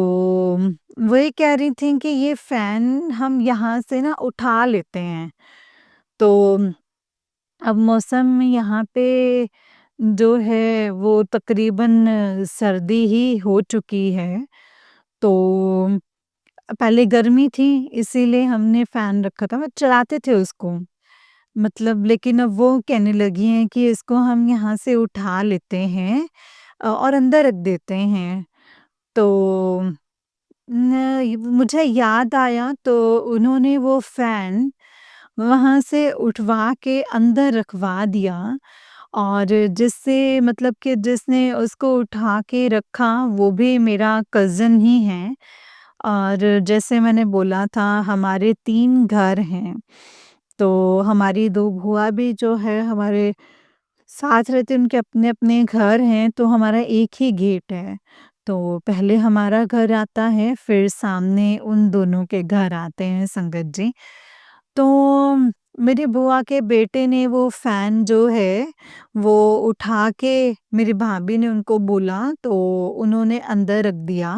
वही कह रही थीं कि ये फ़ैन हम यहाँ से ना उठा लेते हैं। तो अब मौसम यहाँ पे जो है वो तकरीबन सर्दी ही हो चुकी है। तो पहले गर्मी थी इसीलिए हमने फ़ैन रखा था, मतलब चलाते थे उसको। मतलब लेकिन अब वो कहने लगी हैं कि इसको हम यहाँ से उठा लेते हैं और अंदर रख देते हैं। तो मुझे याद आया तो उन्होंने वो फ़ैन वहाँ से उठवा के अंदर रखवा दिया और जिससे मतलब कि जिसने उसको उठा के रखा वो भी मेरा कज़िन ही है। और जैसे मैंने बोला था हमारे 3 घर हैं, तो हमारी 2 बुआ भी जो है हमारे साथ रहते हैं, उनके अपने-अपने घर हैं, तो हमारा एक ही गेट है। तो पहले हमारा घर आता है, फिर सामने उन दोनों के घर आते हैं संगत जी। तो मेरी बुआ के बेटे ने वो फ़ैन जो है, वो उठा के मेरी भाभी ने उनको बोला, तो उन्होंने अंदर रख दिया।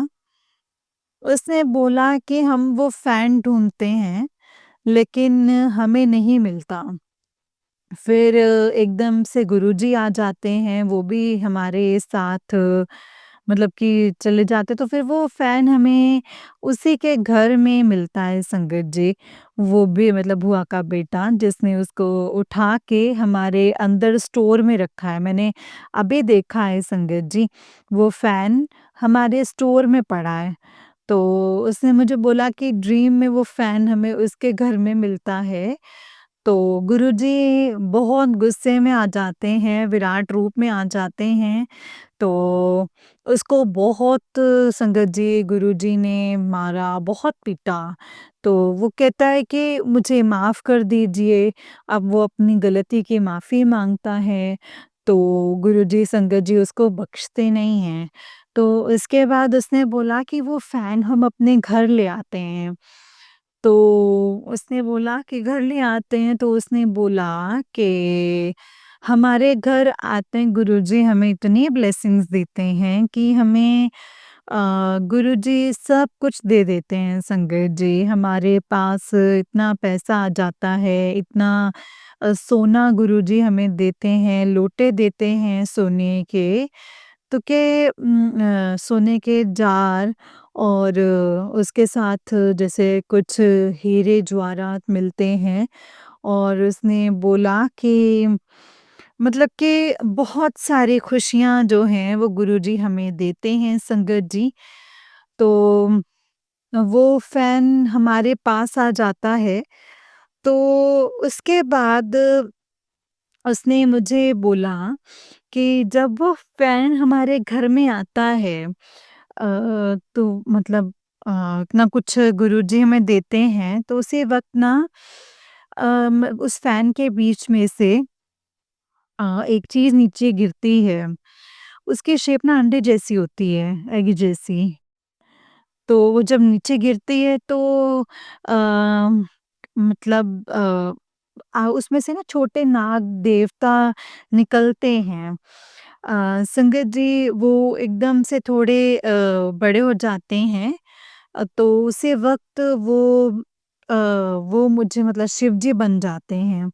उसने बोला कि हम वो फ़ैन ढूँढते हैं, लेकिन हमें नहीं मिलता। फिर एकदम से गुरुजी आ जाते हैं, वो भी हमारे साथ मतलब कि चले जाते, तो फिर वो फ़ैन हमें उसी के घर में मिलता है संगत जी। वो भी मतलब बुआ का बेटा जिसने उसको उठा के हमारे अंदर स्टोर में रखा है। मैंने अभी देखा है संगत जी, वो फ़ैन हमारे स्टोर में पड़ा है। तो उसने मुझे बोला कि ड्रीम में वो फ़ैन हमें उसके घर में मिलता है। तो गुरुजी बहुत गुस्से में आ जाते हैं, विराट रूप में आ जाते हैं, तो उसको बहुत संगत जी गुरुजी ने मारा, बहुत पीटा। तो वो कहता है कि मुझे माफ़ कर दीजिए, अब वो अपनी गलती की माफ़ी माँगता है, तो गुरुजी संगत जी उसको बख्शते नहीं हैं। तो इसके बाद उसने बोला कि वो फ़ैन हम अपने घर ले आते हैं। तो उसने बोला कि घर ले आते हैं, तो उसने बोला कि हमारे घर आते हैं गुरुजी हमें इतनी ब्लेसिंग्स देते हैं कि हमें गुरुजी सब कुछ दे देते हैं संगत जी। हमारे पास इतना पैसा आ जाता है, इतना सोना गुरुजी हमें देते हैं, लोटे देते हैं सोने के। तो सोने के जार और उसके साथ जैसे कुछ हीरे जवाहरात मिलते हैं और उसने बोला कि मतलब कि बहुत सारी खुशियाँ जो हैं वो गुरुजी हमें देते हैं संगत जी। तो वो फ़ैन हमारे पास आ जाता है, तो उसके बाद उसने मुझे बोला कि जब वो फ़ैन हमारे घर में आता है तो मतलब इतना कुछ गुरुजी हमें देते हैं, तो उसी वक़्त ना उस फ़ैन के बीच में से एक चीज़ नीचे गिरती है। उसकी शेप ना अंडे जैसी होती है, एग जैसी। तो वो जब नीचे गिरती है तो अ, मतलब उसमें से ना छोटे नाग देवता निकलते हैं। संगत जी वो एकदम से थोड़े बड़े हो जाते हैं। तो उसी वक़्त अ, वो मुझे मतलब शिव जी बन जाते हैं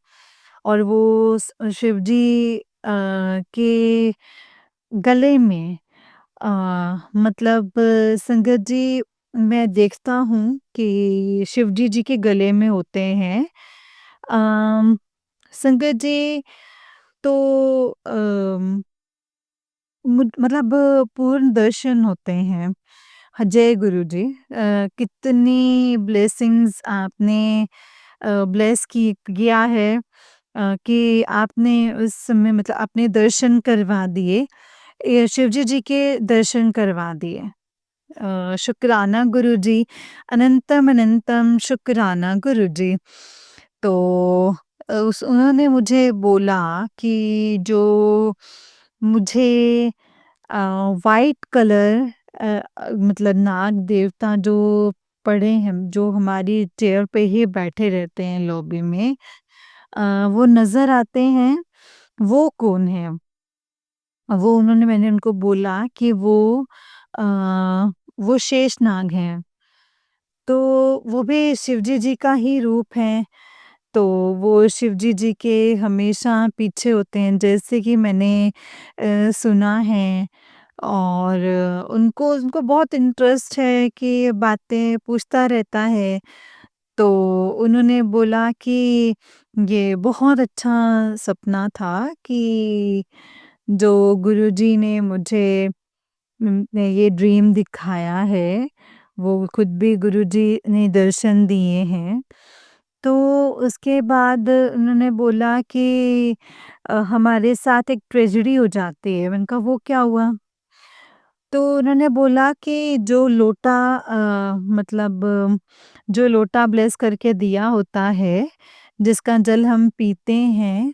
और वो शिव जी के गले में अ, मतलब संगत जी मैं देखता हूँ कि शिवजी जी के गले में होते हैं। अम, संगत जी तो मतलब पूर्ण दर्शन होते हैं। हाँ, जय गुरु जी। कितनी ब्लेसिंग्स आपने ब्लेस किया है कि आपने उस समय मतलब अपने दर्शन करवा दिए। ये शिवजी जी के दर्शन करवा दिए। शुक्राना गुरुजी, अनंतम अनंतम शुक्राना गुरुजी। तो उस उन्होंने मुझे बोला कि जो मुझे अ, व्हाइट कलर मतलब नाग देवता जो पड़े हैं, जो हमारी चेयर पे ही बैठे रहते हैं लॉबी में, वो नज़र आते हैं, वो कौन है? वो मैंने उनको बोला कि अ, वो शेषनाग हैं। तो वो भी शिवजी जी का ही रूप है। तो वो शिवजी जी के हमेशा पीछे होते हैं जैसे कि मैंने सुना है। और उनको उनको बहुत इंटरेस्ट है कि ये बातें पूछता रहता है। तो उन्होंने बोला कि ये बहुत अच्छा सपना था कि जो गुरुजी ने मुझे ने ये ड्रीम दिखाया है, वो खुद भी गुरुजी ने दर्शन दिए हैं। तो उसके बाद उन्होंने बोला कि हमारे साथ एक ट्रेजेडी हो जाती है। मैंने कहा वो क्या हुआ? तो उन्होंने बोला कि जो लोटा मतलब जो लोटा ब्लेस करके दिया होता है, जिसका जल हम पीते हैं,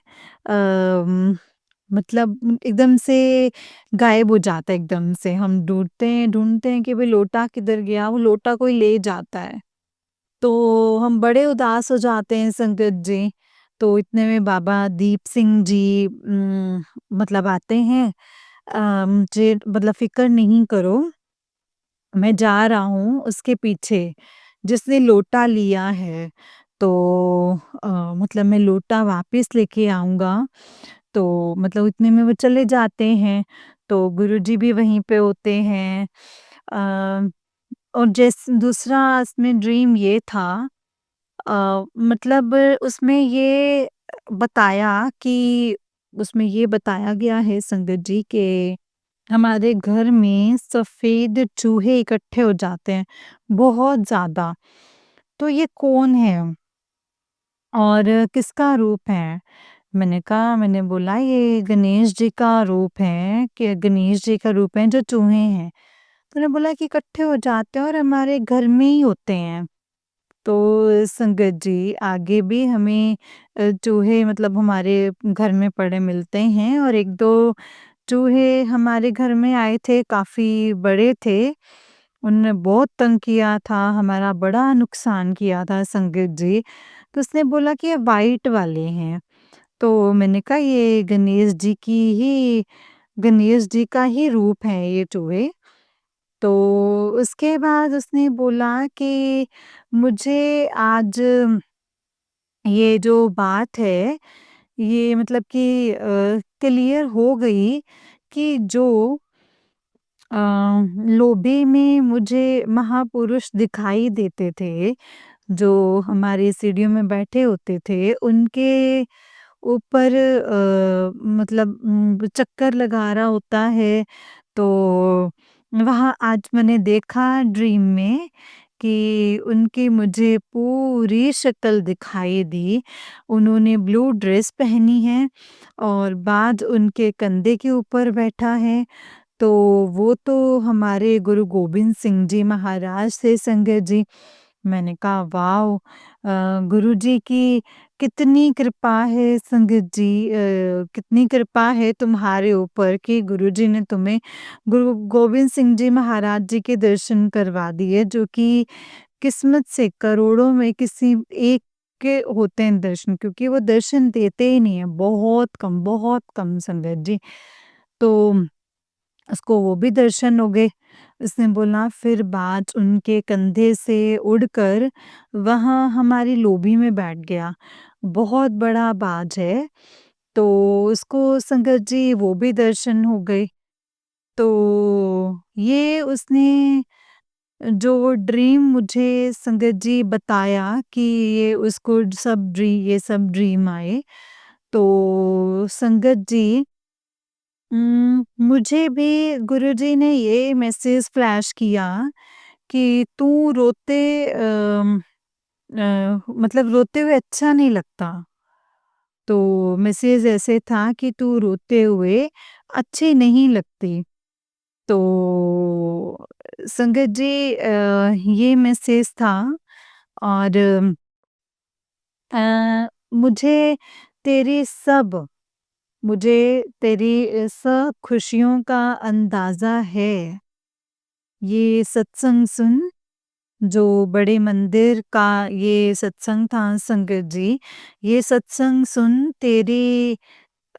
मतलब एकदम से गायब हो जाता है एकदम से। हम ढूँढते हैं कि भई लोटा किधर गया? वो लोटा कोई ले जाता है। तो हम बड़े उदास हो जाते हैं संगत जी। तो इतने में बाबा दीप सिंह जी मतलब आते हैं। मुझे मतलब फ़िक्र नहीं करो, मैं जा रहा हूँ उसके पीछे, जिसने लोटा लिया है। तो अ, मतलब मैं लोटा वापस लेके आऊँगा। तो मतलब इतने में वो चले जाते हैं, तो गुरुजी भी वहीं पे होते हैं। अ, और दूसरा इसमें ड्रीम ये था, मतलब उसमें ये बताया गया है संगत जी के हमारे घर में सफ़ेद चूहे इकट्ठे हो जाते हैं, बहुत ज़्यादा। तो ये कौन है और किसका रूप है? मैंने बोला ये गणेश जी का रूप है, कि गणेश जी का रूप है जो चूहे हैं। तो उन्होंने बोला कि इकट्ठे हो जाते हैं और हमारे घर में ही होते हैं। तो संगत जी आगे भी हमें चूहे मतलब हमारे घर में पड़े मिलते हैं और 1-2 चूहे हमारे घर में आए थे, काफ़ी बड़े थे। उन्होंने बहुत तंग किया था, हमारा बड़ा नुकसान किया था संगत जी। तो उसने बोला कि ये व्हाइट वाले हैं। तो मैंने कहा ये गणेश जी का ही रूप है ये चूहे। तो उसके बाद उसने बोला कि मुझे आज ये जो बात है, ये मतलब कि क्लियर हो गई कि जो अ, लोभे में मुझे महापुरुष दिखाई देते थे, जो हमारी सीढ़ियों में बैठे होते थे, उनके ऊपर मतलब चक्कर लगा रहा होता है। तो वहाँ आज मैंने देखा ड्रीम में कि उनकी मुझे पूरी शक्ल दिखाई दी। उन्होंने ब्लू ड्रेस पहनी है और बाज उनके कंधे के ऊपर बैठा है। तो वो तो हमारे गुरु गोबिंद सिंह जी महाराज थे संगत जी। मैंने कहा वाओ! गुरुजी की कितनी कृपा है संगत जी, कितनी कृपा है तुम्हारे ऊपर कि गुरुजी ने तुम्हें गुरु गोबिंद सिंह जी महाराज जी के दर्शन करवा दिए, जो कि किस्मत से करोड़ों में किसी एक के होते हैं दर्शन, क्योंकि वो दर्शन देते ही नहीं है, बहुत कम संगत जी। तो उसको वो भी दर्शन हो गए। उसने बोला फिर बाज उनके कंधे से उड़कर वहाँ हमारी लोबी में बैठ गया। बहुत बड़ा बाज है, तो उसको संगत जी वो भी दर्शन हो गए। तो ये उसने जो ड्रीम मुझे संगत जी बताया कि ये सब ड्रीम आए। तो संगत जी मुझे भी गुरुजी ने ये मैसेज फ्लैश किया कि तू मतलब रोते हुए अच्छा नहीं लगता। तो मैसेज ऐसे था कि तू रोते हुए अच्छी नहीं लगती। तो संगत जी ये मैसेज था और मुझे तेरी सब मुझे तेरी सब खुशियों का अंदाज़ा है। ये सत्संग सुन, जो बड़े मंदिर का ये सत्संग था संगत जी, ये सत्संग सुन तेरी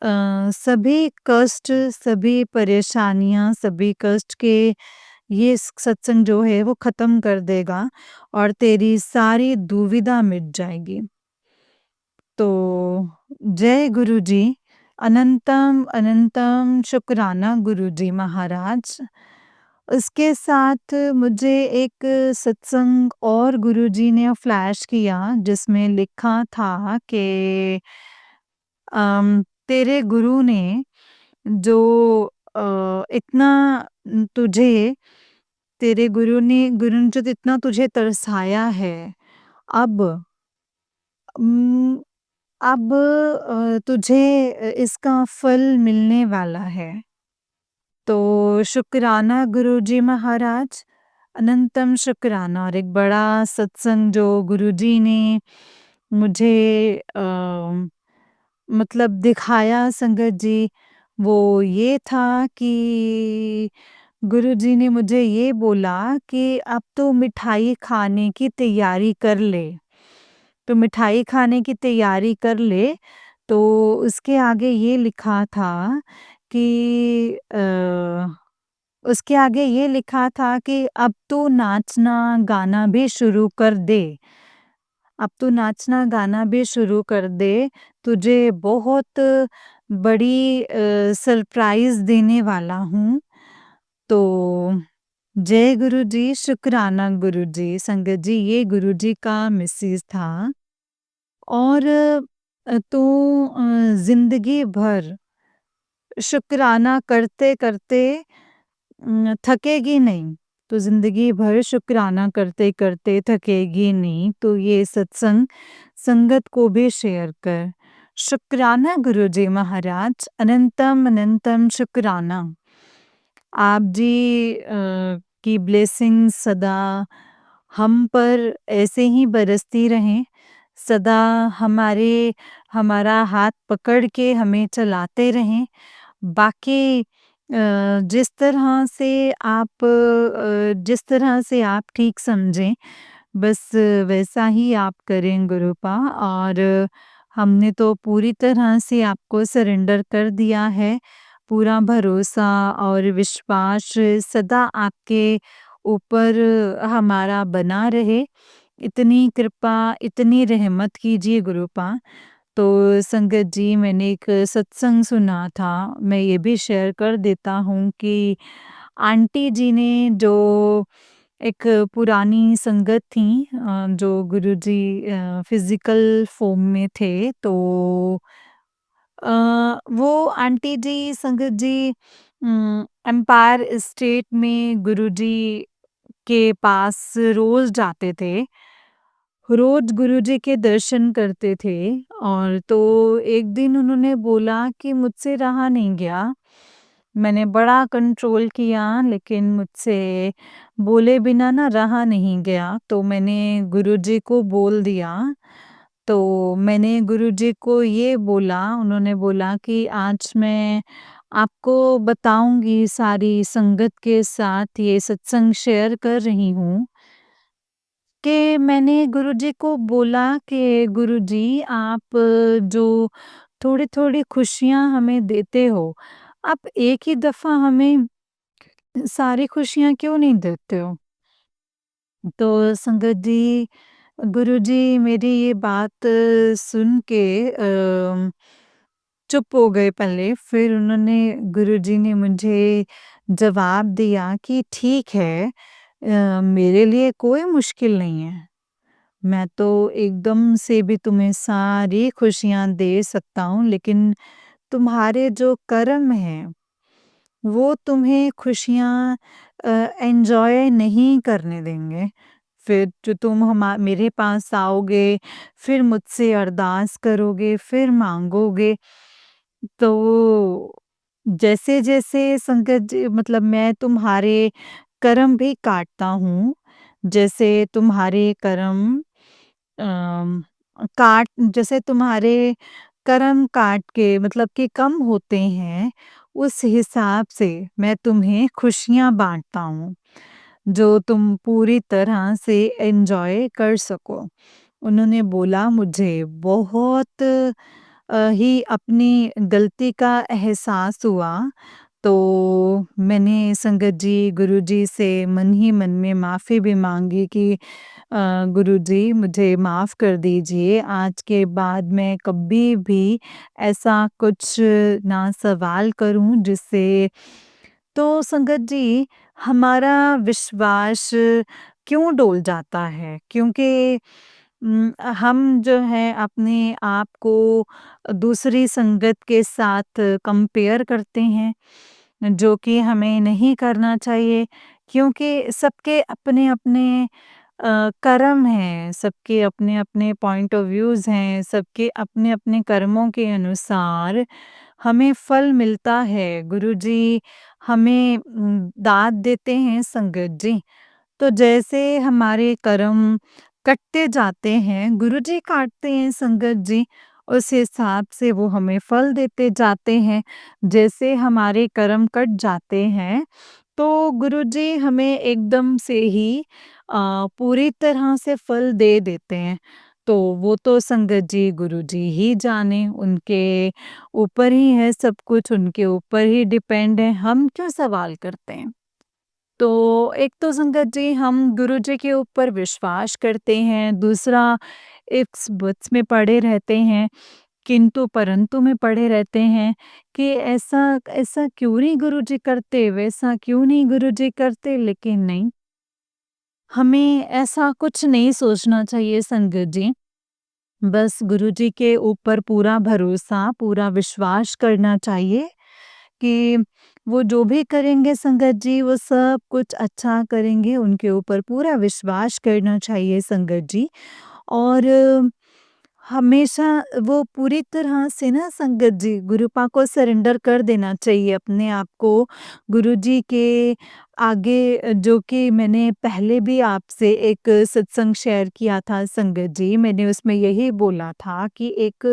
सभी कष्ट, सभी परेशानियाँ, सभी कष्ट के ये सत्संग जो है वो ख़त्म कर देगा और तेरी सारी दुविधा मिट जाएगी। तो जय गुरु जी, अनंतम अनंतम शुक्राना गुरुजी महाराज। उसके साथ मुझे एक सत्संग और गुरुजी ने फ्लैश किया जिसमें लिखा था कि तेरे गुरु ने जो इतना तुझे तेरे गुरु ने जो इतना तुझे तरसाया है, अब उम, अब तुझे इसका फल मिलने वाला है। तो शुक्राना गुरुजी महाराज, अनंतम शुक्राना। और एक बड़ा सत्संग जो गुरुजी ने मुझे मतलब दिखाया संगत जी, वो ये था कि गुरुजी ने मुझे ये बोला कि अब तो मिठाई खाने की तैयारी कर ले। तो मिठाई खाने की तैयारी कर ले, तो उसके आगे ये लिखा था कि उसके आगे ये लिखा था कि अब तो नाचना गाना भी शुरू कर दे। अब तो नाचना गाना भी शुरू कर दे, तुझे बहुत बड़ी सरप्राइज़ देने वाला हूँ। तो जय गुरुजी, शुक्राना गुरुजी। संगत जी, ये गुरुजी का मैसेज था। और तो ज़िंदगी भर शुक्राना करते-करते थकेगी नहीं। तो ज़िंदगी भर शुक्राना करते-करते थकेगी नहीं। तो ये सत्संग संगत को भी शेयर कर। शुक्राना गुरुजी महाराज, अनंतम अनंतम शुक्राना। आप जी की ब्लेसिंग्स सदा हम पर ऐसे ही बरसती रहें। सदा हमारा हाथ पकड़ के हमें चलाते रहें। बाकी जिस तरह से आप ठीक समझें, बस वैसा ही आप करें गुरुपा। और हमने तो पूरी तरह से आपको सरेंडर कर दिया है। पूरा भरोसा और विश्वास सदा आपके ऊपर हमारा बना रहे। इतनी कृपा, इतनी रहमत कीजिए गुरुपा। तो संगत जी, मैंने एक सत्संग सुना था, मैं ये भी शेयर कर देता हूँ कि आंटी जी ने जो एक पुरानी संगत थी, जो गुरुजी फिज़िकल फ़ॉर्म में थे, तो अ, वो आंटी जी संगत जी एम्पायर स्टेट में गुरुजी के पास रोज़ जाते थे। रोज़ गुरुजी के दर्शन करते थे। और तो एक दिन उन्होंने बोला कि मुझसे रहा नहीं गया। मैंने बड़ा कंट्रोल किया लेकिन मुझसे बोले बिना ना रहा नहीं गया। तो मैंने गुरुजी को बोल दिया। तो मैंने गुरुजी को ये बोला, उन्होंने बोला कि आज मैं आपको बताऊँगी, सारी संगत के साथ ये सत्संग शेयर कर रही हूँ। कि मैंने गुरुजी को बोला कि गुरुजी, आप जो थोड़ी-थोड़ी खुशियाँ हमें देते हो, आप एक ही दफ़ा हमें सारी खुशियाँ क्यों नहीं देते हो? तो संगत जी, गुरुजी मेरी ये बात सुन के चुप हो गए पहले। फिर गुरुजी ने मुझे जवाब दिया कि ठीक है, मेरे लिए कोई मुश्किल नहीं है। मैं तो एकदम से भी तुम्हें सारी खुशियाँ दे सकता हूँ, लेकिन तुम्हारे जो कर्म हैं, वो तुम्हें खुशियाँ एन्जॉय नहीं करने देंगे। फिर जो तुम मेरे पास आओगे, फिर मुझसे अरदास करोगे, फिर माँगोगे, तो जैसे-जैसे संगत जी, मतलब मैं तुम्हारे कर्म भी काटता हूँ। जैसे तुम्हारे कर्म अम, जैसे तुम्हारे कर्म काट के मतलब कि कम होते हैं, उस हिसाब से मैं तुम्हें खुशियाँ बाँटता हूँ, जो तुम पूरी तरह से एन्जॉय कर सको। उन्होंने बोला, मुझे बहुत ही अपनी गलती का एहसास हुआ। तो मैंने संगत जी, गुरुजी से मन ही मन में माफ़ी भी माँगी कि गुरुजी मुझे माफ़ कर दीजिए, आज के बाद मैं कभी भी ऐसा कुछ ना सवाल करूँ जिससे तो संगत जी हमारा विश्वास क्यों डोल जाता है? क्योंकि हम जो है अपने आप को दूसरी संगत के साथ कंपेयर करते हैं, जो कि हमें नहीं करना चाहिए क्योंकि सबके अपने-अपने कर्म हैं, सबके अपने-अपने पॉइंट ऑफ व्यूज़ हैं, सबके अपने-अपने कर्मों के अनुसार हमें फल मिलता है। गुरुजी हमें दात देते हैं संगत जी। तो जैसे हमारे कर्म कटते जाते हैं, गुरुजी काटते हैं संगत जी, उस हिसाब से वो हमें फल देते जाते हैं। जैसे हमारे कर्म कट जाते हैं, तो गुरुजी हमें एकदम से ही पूरी तरह से फल दे देते हैं। तो वो तो संगत जी, गुरुजी ही जाने, उनके ऊपर ही है सब कुछ, उनके ऊपर ही डिपेंड है, हम क्यों सवाल करते हैं? तो एक तो संगत जी हम गुरुजी के ऊपर विश्वास करते हैं, दूसरा इस बुत्स में पड़े रहते हैं, किंतु परंतु में पड़े रहते हैं कि ऐसा ऐसा क्यों नहीं गुरुजी करते, वैसा क्यों नहीं गुरुजी करते, लेकिन नहीं, हमें ऐसा कुछ नहीं सोचना चाहिए संगत जी। बस गुरुजी के ऊपर पूरा भरोसा, पूरा विश्वास करना चाहिए कि वो जो भी करेंगे संगत जी, वो सब कुछ अच्छा करेंगे, उनके ऊपर पूरा विश्वास करना चाहिए संगत जी। और हमेशा वो पूरी तरह से ना संगत जी गुरुपा को सरेंडर कर देना चाहिए अपने आप को गुरुजी के आगे, जो कि मैंने पहले भी आपसे एक सत्संग शेयर किया था संगत जी, मैंने उसमें यही बोला था कि एक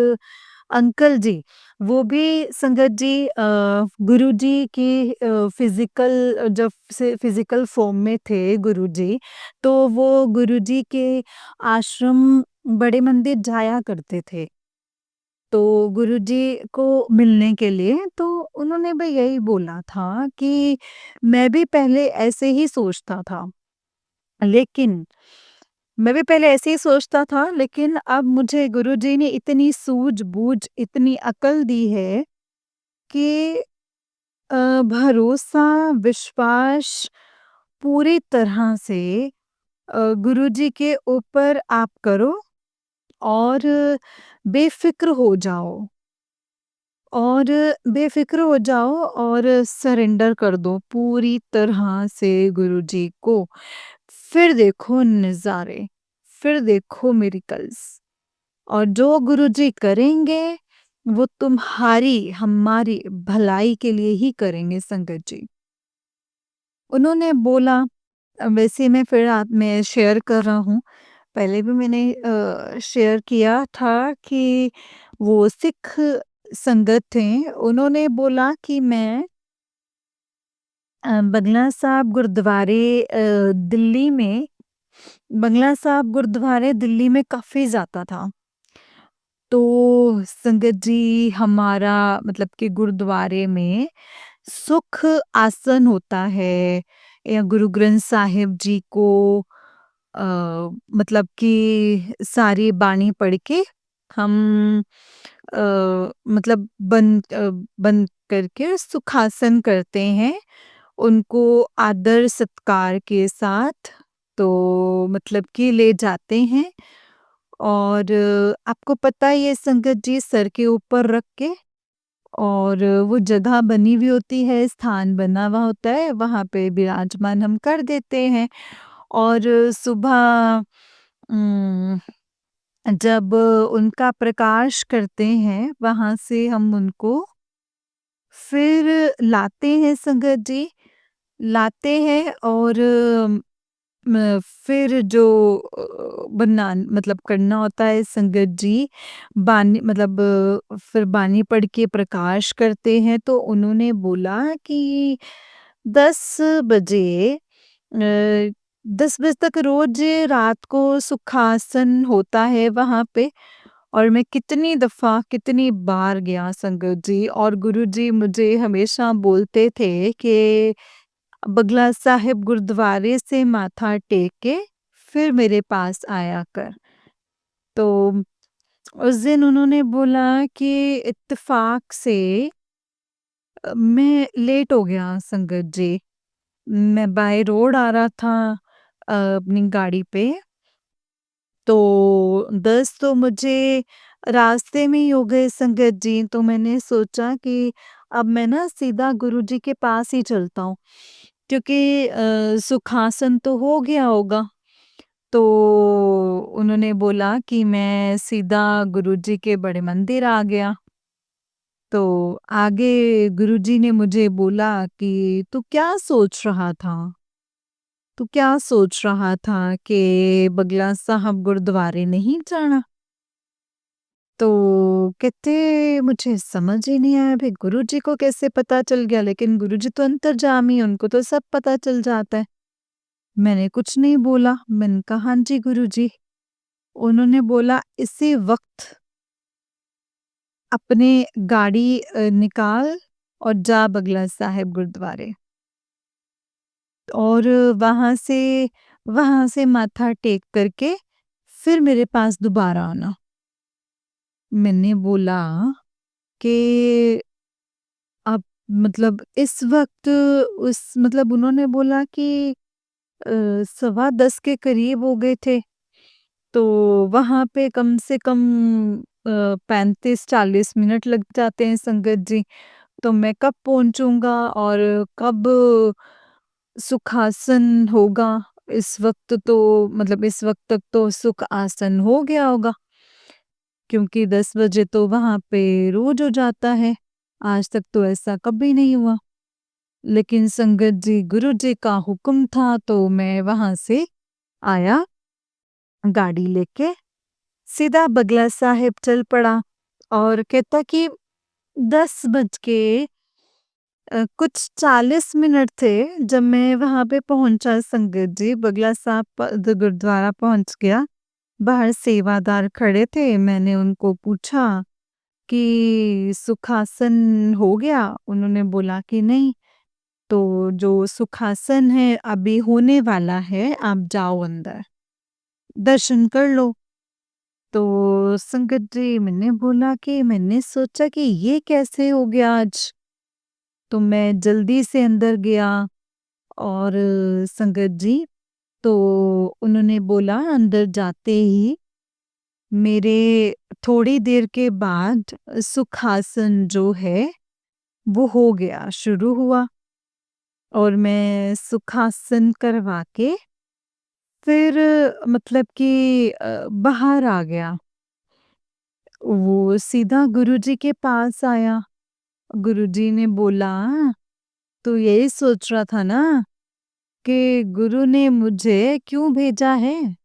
अंकल जी, वो भी संगत जी गुरुजी की फिज़िकल जब से फिज़िकल फ़ॉर्म में थे गुरुजी, तो वो गुरुजी के आश्रम बड़े मंदिर जाया करते थे। तो गुरुजी को मिलने के लिए तो उन्होंने भी यही बोला था कि मैं भी पहले ऐसे ही सोचता था। लेकिन मैं भी पहले ऐसे ही सोचता था, लेकिन अब मुझे गुरुजी ने इतनी सूझबूझ, इतनी अकल दी है कि भरोसा, विश्वास पूरी तरह से गुरुजी के ऊपर आप करो और बेफ़िक्र हो जाओ और बेफ़िक्र हो जाओ और सरेंडर कर दो पूरी तरह से गुरुजी को। फिर देखो नज़ारे, फिर देखो मिरेकल्स। और जो गुरुजी करेंगे, वो तुम्हारी, हमारी भलाई के लिए ही करेंगे संगत जी। उन्होंने बोला वैसे मैं फिर आप मैं शेयर कर रहा हूँ। पहले भी मैंने शेयर किया था कि वो सिख संगत थे, उन्होंने बोला कि मैं बंगला साहिब गुरुद्वारे दिल्ली में बंगला साहिब गुरुद्वारे दिल्ली में काफ़ी जाता था। तो संगत जी हमारा मतलब कि गुरुद्वारे में सुख आसन होता है या गुरु ग्रंथ साहिब जी को अ, मतलब कि सारी बाणी पढ़ के हम अ, मतलब बंद करके सुखासन करते हैं उनको आदर सत्कार के साथ, तो मतलब कि ले जाते हैं और आपको पता है ये संगत जी सर के ऊपर रख के और वो जगह बनी हुई होती है, स्थान बना हुआ होता है, वहाँ पे विराजमान हम कर देते हैं और सुबह उम, जब उनका प्रकाश करते हैं, वहाँ से हम उनको फिर लाते हैं संगत जी, लाते हैं और फिर जो बना मतलब करना होता है संगत जी, बानी मतलब फिर बानी पढ़ के प्रकाश करते हैं, तो उन्होंने बोला कि 10 बजे 10 बजे तक रोज़ रात को सुखासन होता है वहाँ पे और मैं कितनी दफ़ा, कितनी बार गया संगत जी, और गुरुजी मुझे हमेशा बोलते थे कि बगला साहिब गुरुद्वारे से माथा टेक के फिर मेरे पास आया कर। तो उस दिन उन्होंने बोला कि इत्तेफ़ाक से मैं लेट हो गया संगत जी। मैं बाय रोड आ रहा था अपनी गाड़ी पे, तो 10 तो मुझे रास्ते में ही हो गए संगत जी। तो मैंने सोचा कि अब मैं ना सीधा गुरुजी के पास ही चलता हूँ, क्योंकि सुखासन तो हो गया होगा। तो उन्होंने बोला कि मैं सीधा गुरुजी के बड़े मंदिर आ गया। तो आगे गुरुजी ने मुझे बोला कि तू क्या सोच रहा था? तू क्या सोच रहा था कि बगला साहब गुरुद्वारे नहीं जाना? तो कहते मुझे समझ ही नहीं आया, भाई गुरुजी को कैसे पता चल गया? लेकिन गुरुजी तो अंतर्यामी, उनको तो सब पता चल जाता है। मैंने कुछ नहीं बोला। मैंने कहा हाँ जी गुरुजी। उन्होंने बोला इसी वक्त अपने गाड़ी निकाल और जा बगला साहिब गुरुद्वारे, और वहां से माथा टेक करके फिर मेरे पास दोबारा आना। मैंने बोला कि अब मतलब इस वक्त उस मतलब उन्होंने बोला कि 10:15 के करीब हो गए थे। तो वहाँ पे कम से कम 35-40 मिनट लग जाते हैं संगत जी। तो मैं कब पहुँचूँगा और कब सुखासन होगा? इस वक़्त तो मतलब इस वक़्त तक तो सुख आसन हो गया होगा, क्योंकि 10 बजे तो वहाँ पे रोज़ हो जाता है। आज तक तो ऐसा कभी नहीं हुआ। लेकिन संगत जी, गुरुजी का हुक्म था तो मैं वहाँ से आया गाड़ी लेके, सीधा बगला साहिब चल पड़ा। और कहता कि 10 बज के कुछ 40 मिनट थे जब मैं वहाँ पे पहुँचा संगत जी, बगला साहब गुरुद्वारा पहुँच गया। बाहर सेवादार खड़े थे, मैंने उनको पूछा कि सुखासन हो गया? उन्होंने बोला कि नहीं, तो जो सुखासन है अभी होने वाला है, आप जाओ अंदर, दर्शन कर लो। तो संगत जी मैंने बोला कि मैंने सोचा कि ये कैसे हो गया आज? तो मैं जल्दी से अंदर गया, और संगत जी तो उन्होंने बोला अंदर जाते ही मेरे थोड़ी देर के बाद सुखासन जो है वो हो गया, शुरू हुआ, और मैं सुखासन करवा के फिर मतलब कि बाहर आ गया। वो सीधा गुरुजी के पास आया। गुरुजी ने बोला, "तू यही सोच रहा था ना कि गुरु ने मुझे क्यों भेजा है?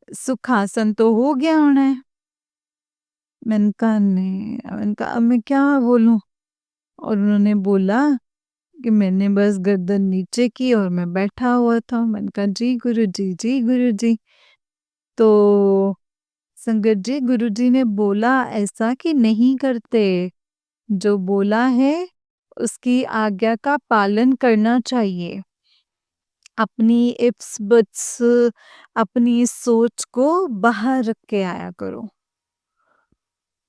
सुखासन तो हो गया होना है।" मैंने कहा नहीं, मैंने कहा अब मैं क्या बोलूँ? और उन्होंने बोला कि मैंने बस गर्दन नीचे की और मैं बैठा हुआ था। मैंने कहा जी गुरुजी। तो संगत जी गुरुजी ने बोला ऐसा कि नहीं करते, जो बोला है उसकी आज्ञा का पालन करना चाहिए। अपनी इप्स बट्स, अपनी सोच को बाहर रख के आया करो।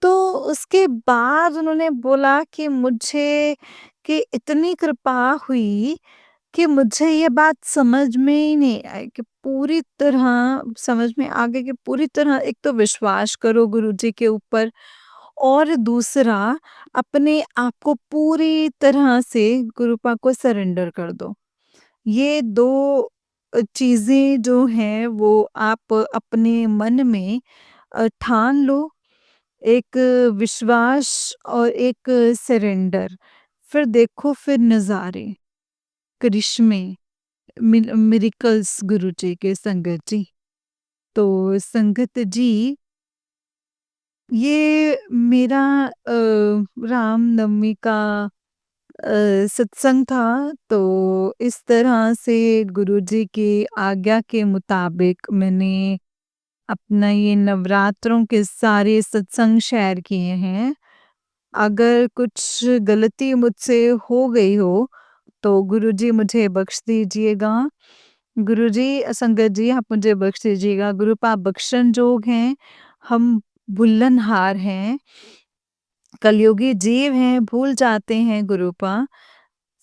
तो उसके बाद उन्होंने बोला कि मुझे कि इतनी कृपा हुई कि मुझे ये बात समझ में ही नहीं आई, कि पूरी तरह समझ में आ गई कि पूरी तरह एक तो विश्वास करो गुरुजी के ऊपर, और दूसरा अपने आप को पूरी तरह से गुरुपा को सरेंडर कर दो। ये 2 चीज़ें जो हैं वो आप अपने मन में ठान लो, एक विश्वास और एक सरेंडर। फिर देखो फिर नज़ारे, करिश्मे, मिरेकल्स गुरुजी के संगत जी। तो संगत जी, ये मेरा रामनवमी का सत्संग था। तो इस तरह से गुरुजी की आज्ञा के मुताबिक मैंने अपना ये नवरात्रों के सारे सत्संग शेयर किए हैं। अगर कुछ गलती मुझसे हो गई हो, तो गुरुजी मुझे बख्श दीजिएगा। गुरुजी संगत जी आप मुझे बख्श दीजिएगा। गुरुपा बख्शन जोग हैं, हम भुल्लनहार हैं, कलयुगी जीव हैं, भूल जाते हैं गुरुपा।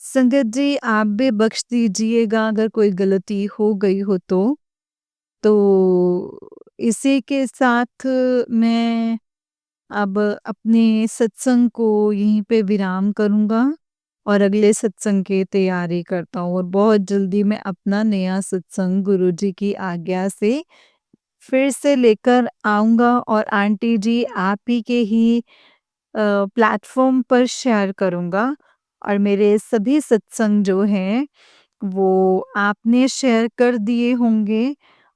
संगत जी आप भी बख्श दीजिएगा अगर कोई गलती हो गई हो तो। तो इसी के साथ मैं अब अपने सत्संग को यहीं पे विराम करूँगा और अगले सत्संग की तैयारी करता हूँ और बहुत जल्दी मैं अपना नया सत्संग गुरुजी की आज्ञा से फिर से लेकर आऊँगा और आंटी जी आप ही के ही प्लेटफ़ॉर्म पर शेयर करूँगा और मेरे सभी सत्संग जो हैं वो आपने शेयर कर दिए होंगे।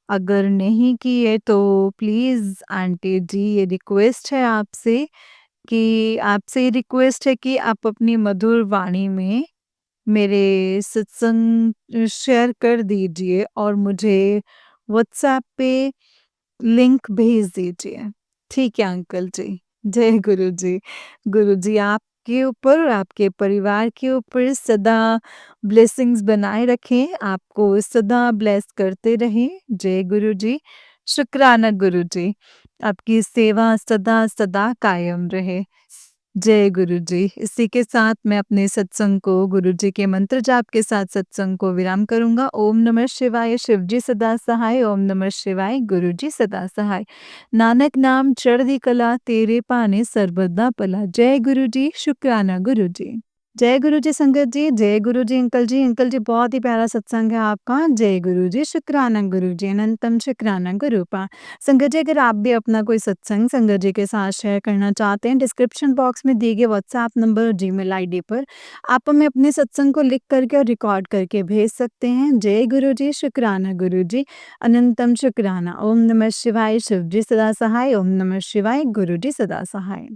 अगर नहीं किए तो प्लीज़ आंटी जी ये रिक्वेस्ट है आपसे कि आपसे ये रिक्वेस्ट है कि आप अपनी मधुर वाणी में मेरे सत्संग शेयर कर दीजिए और मुझे व्हाट्सएप पे लिंक भेज दीजिए। ठीक है अंकल जी। जय गुरु जी। गुरु जी आपके ऊपर और आपके परिवार के ऊपर सदा ब्लेसिंग्स बनाए रखें, आपको सदा ब्लेस करते रहें। जय गुरु जी। शुक्राना गुरु जी। आपकी सेवा सदा सदा कायम रहे। जय गुरु जी। इसी के साथ मैं अपने सत्संग को गुरु जी के मंत्र जाप के साथ सत्संग को विराम करूँगा। ओम नमः शिवाय शिव जी सदा सहाय, ओम नमः शिवाय गुरु जी सदा सहाय। नानक नाम चढ़दी कला तेरे पाने सर्वदा भला। जय गुरु जी, शुक्राना गुरु जी। जय गुरु जी संगत जी, जय गुरु जी अंकल जी। अंकल जी बहुत ही प्यारा सत्संग है आपका। जय गुरु जी, शुक्राना गुरु जी, अनंतम शुक्राना गुरुपा। संगत जी अगर आप भी अपना कोई सत्संग संगत जी के साथ शेयर करना चाहते हैं, डिस्क्रिप्शन बॉक्स में दिए गए व्हाट्सएप नंबर और जीमेल आईडी पर आप हमें अपने सत्संग को लिख करके और रिकॉर्ड करके भेज सकते हैं। जय गुरु जी, शुक्राना गुरु जी, अनंतम शुक्राना। ओम नमः शिवाय शिव जी सदा सहाय, ओम नमः शिवाय गुरु जी सदा सहाय।